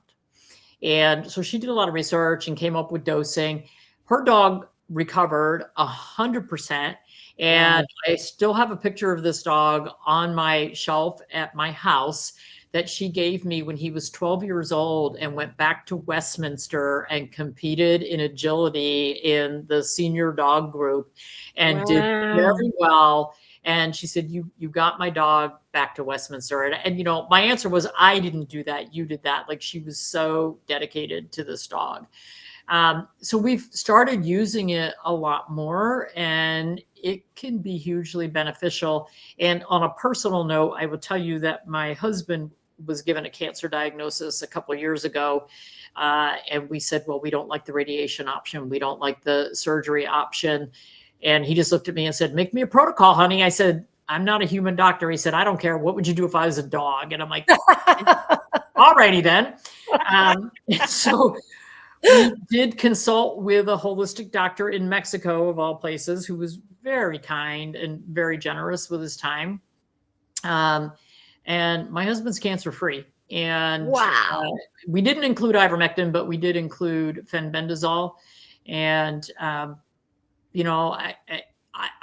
And so she did a lot of research and came up with dosing. Her dog recovered 100%. And I still have a picture of this dog on my shelf at my house that she gave me when he was 12 years old and went back to Westminster and competed in agility in the senior dog group and did very well. And she said, you got my dog back to Westminster. And my answer was, I didn't do that. You did that. Like, she was so dedicated to this dog. So we've started using it a lot more, and it can be hugely beneficial. And on a personal note, I will tell you that my husband was given a cancer diagnosis a couple of years ago. And we said, well, we don't like the radiation option. We don't like the surgery option. And he just looked at me and said, make me a protocol, honey. I said, I'm not a human doctor. He said, I don't care. What would you do if I was a dog? And I'm like, all righty then. So we did consult with a holistic doctor in Mexico, of all places, who was very kind and very generous with his time. And my husband's cancer-free. And we didn't include ivermectin, but we did include fenbendazole. And,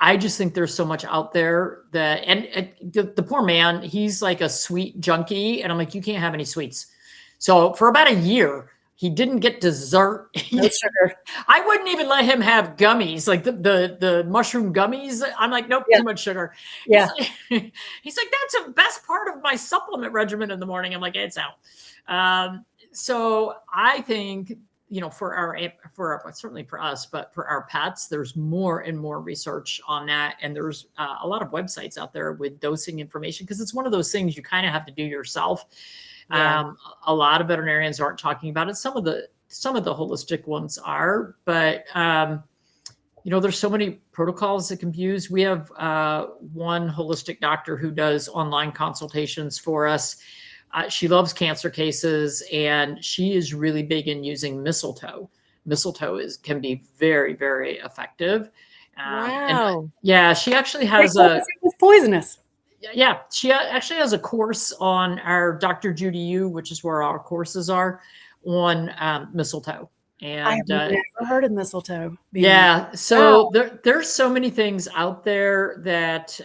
I just think there's so much out there that, and the poor man, he's like a sweet junkie. And I'm like, you can't have any sweets. So for about a year, he didn't get dessert.
No sugar.
I wouldn't even let him have gummies, like the mushroom gummies. I'm like, nope, too much sugar.
Yeah.
He's like, that's the best part of my supplement regimen in the morning. I'm like, it's out. So I think, for certainly for us, but for our pets, there's more and more research on that. And there's a lot of websites out there with dosing information, because it's one of those things you kind of have to do yourself. Yeah. A lot of veterinarians aren't talking about it. Some of the holistic ones are, but there's so many protocols that can be used. We have one holistic doctor who does online consultations for us. She loves cancer cases, and she is really big in using mistletoe. Mistletoe can be very, very effective.
Wow.
And, she actually has
it's poisonous.
Yeah, she actually has a course on our Dr. Judy U, which is where our courses are, on mistletoe. And
I've never heard of mistletoe.
So there's so many things out there that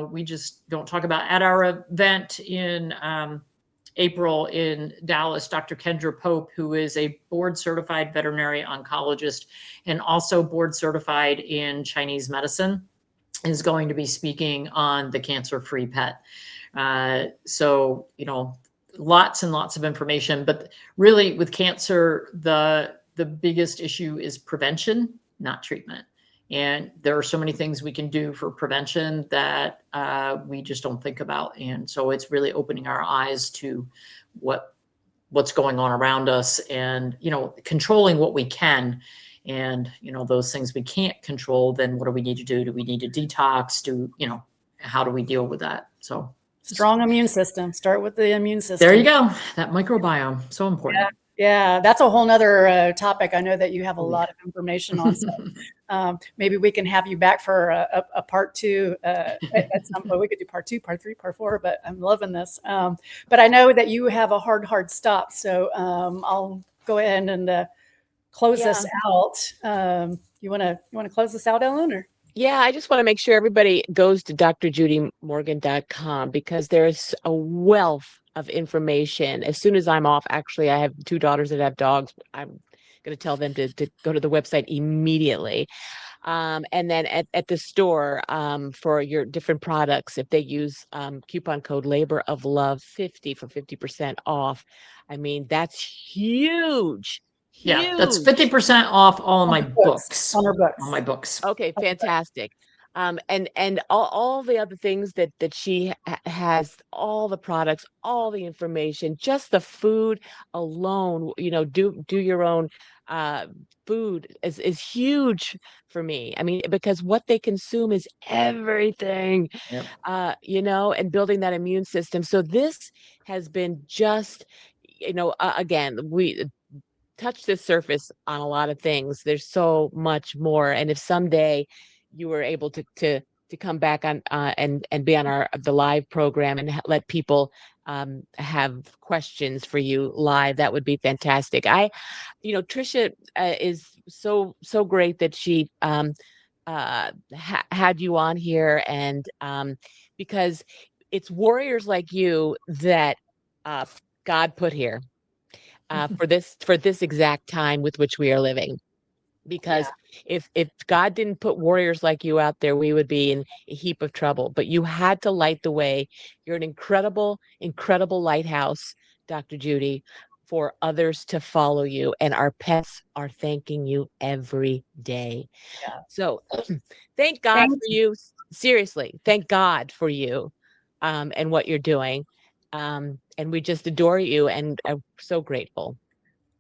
we just don't talk about. At our event in April in Dallas, Dr. Kendra Pope, who is a board certified veterinary oncologist and also board certified in Chinese medicine, is going to be speaking on the cancer-free pet. So, lots and lots of information, but really with cancer, the biggest issue is prevention, not treatment. And there are so many things we can do for prevention that we just don't think about. And so it's really opening our eyes to what's going on around us, and, controlling what we can. And, those things we can't control, then what do we need to do? Do we need to detox? How do we deal with that? So
strong immune system. Start with the immune system.
There you go. That microbiome, so important.
Yeah, that's a whole nother topic. I know that you have a
Oh,
lot
yeah.
of information on. So, maybe we can have you back for a part two at some point. We could do part 2, part 3, part 4. But I'm loving this. But I know that you have a hard stop, so I'll go ahead and close
Yeah.
us out. You wanna close us out, Ellen? Or
Yeah, I just want to make sure everybody goes to drjudymorgan.com because there's a wealth of information. As soon as I'm off, actually, I have 2 daughters that have dogs. I'm going to tell them to go to the website immediately. And then at the store, for your different products, if they use coupon code Labor of Love 50 for 50% off, I mean, that's huge,
Yeah, that's
huge.
50% off all of
on
my
the books,
books.
on our books.
On my books.
Okay, fantastic. And all the other things that she has, all the products, all the information, just the food alone, do your own food is huge for me. I mean, because what they consume is everything,
Yep.
and building that immune system. So this has been just, again, we touch the surface on a lot of things. There's so much more. And if someday you were able to come back on and be on the live program and let people have questions for you live, that would be fantastic. Tricia is so great that she had you on here, and because it's warriors like you that God put here for this exact time with which we are living.
Yeah,
Because if God didn't put warriors like you out there, we would be in a heap of trouble. But you had to light the way. You're an incredible, incredible lighthouse, Dr. Judy, for others to follow you. And our pets are thanking you every day.
yeah.
So thank God
Thank
for
you.
you. Seriously, thank God for you, and what you're doing. And we just adore you and are so grateful.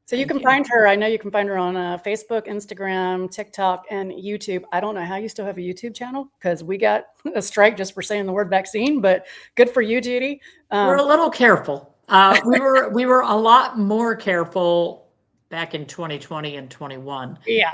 So you
Thank
can
you.
find her. I know you can find her on Facebook, Instagram, TikTok, and YouTube. I don't know how you still have a YouTube channel because we got a strike just for saying the word vaccine. But good for you, Judy.
We're a little careful. We were a lot more careful back in 2020 and 21.
Yeah.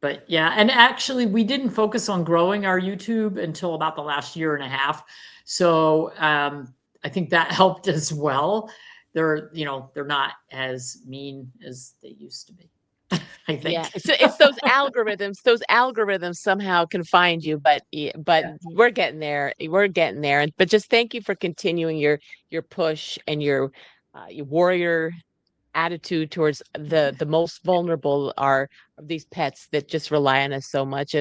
But yeah, and actually we didn't focus on growing our YouTube until about the last year and a half. So I think that helped as well. They're not as mean as they used to be. I
Yeah,
think.
it's those algorithms. Those algorithms somehow can find you, but
Yeah.
we're getting there. We're getting there. But just thank you for continuing your push and your warrior attitude towards the most vulnerable are of these pets that just rely on us so much.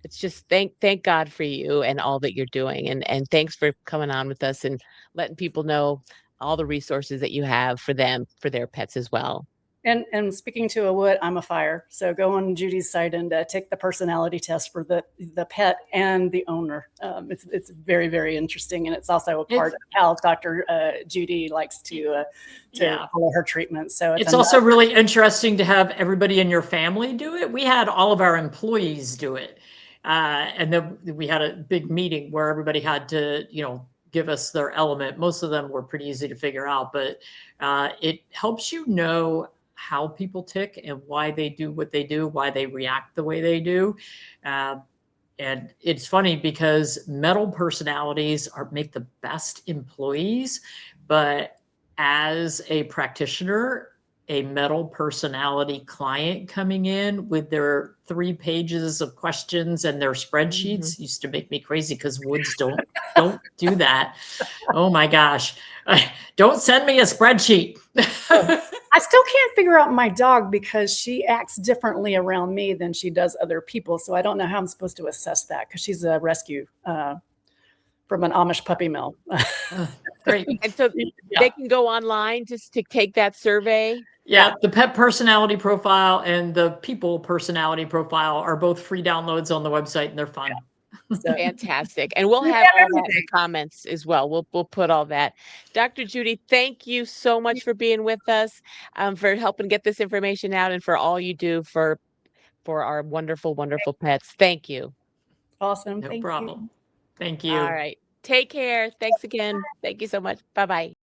It's just thank God for you and all that you're doing, and thanks for coming on with us and letting people know all the resources that you have for them for their pets as well.
And speaking to a wood, I'm a fire. So go on Judy's site and take the personality test for the pet and the owner. It's very, very interesting, and it's also a part of how Dr. Judy likes to
Yeah.
follow her treatment. So
It's also really interesting to have everybody in your family do it. We had all of our employees do it. And then we had a big meeting where everybody had to, give us their element. Most of them were pretty easy to figure out, but it helps you know how people tick and why they do what they do, why they react the way they do. And it's funny because metal personalities make the best employees, but as a practitioner, a metal personality client coming in with their 3 pages of questions and their spreadsheets used to make me crazy because woods don't do that. Oh my gosh. Don't send me a spreadsheet.
I still can't figure out my dog because she acts differently around me than she does other people. So I don't know how I'm supposed to assess that because she's a rescue from an Amish puppy mill.
Great.
And so they can go online just to take that survey.
Yeah, the pet personality profile and the people personality profile are both free downloads on the website, and they're fun.
So,
Fantastic. And we'll
we
have all that in the
everything.
comments as well. We'll put all that. Dr. Judy, thank you so much for being with us, for helping get this information out and for all you do for our wonderful, wonderful pets. Thank you.
Awesome.
No
Thank you.
problem. Thank
All
you.
right. Take care. Thanks again. Thank you so much. Bye-bye.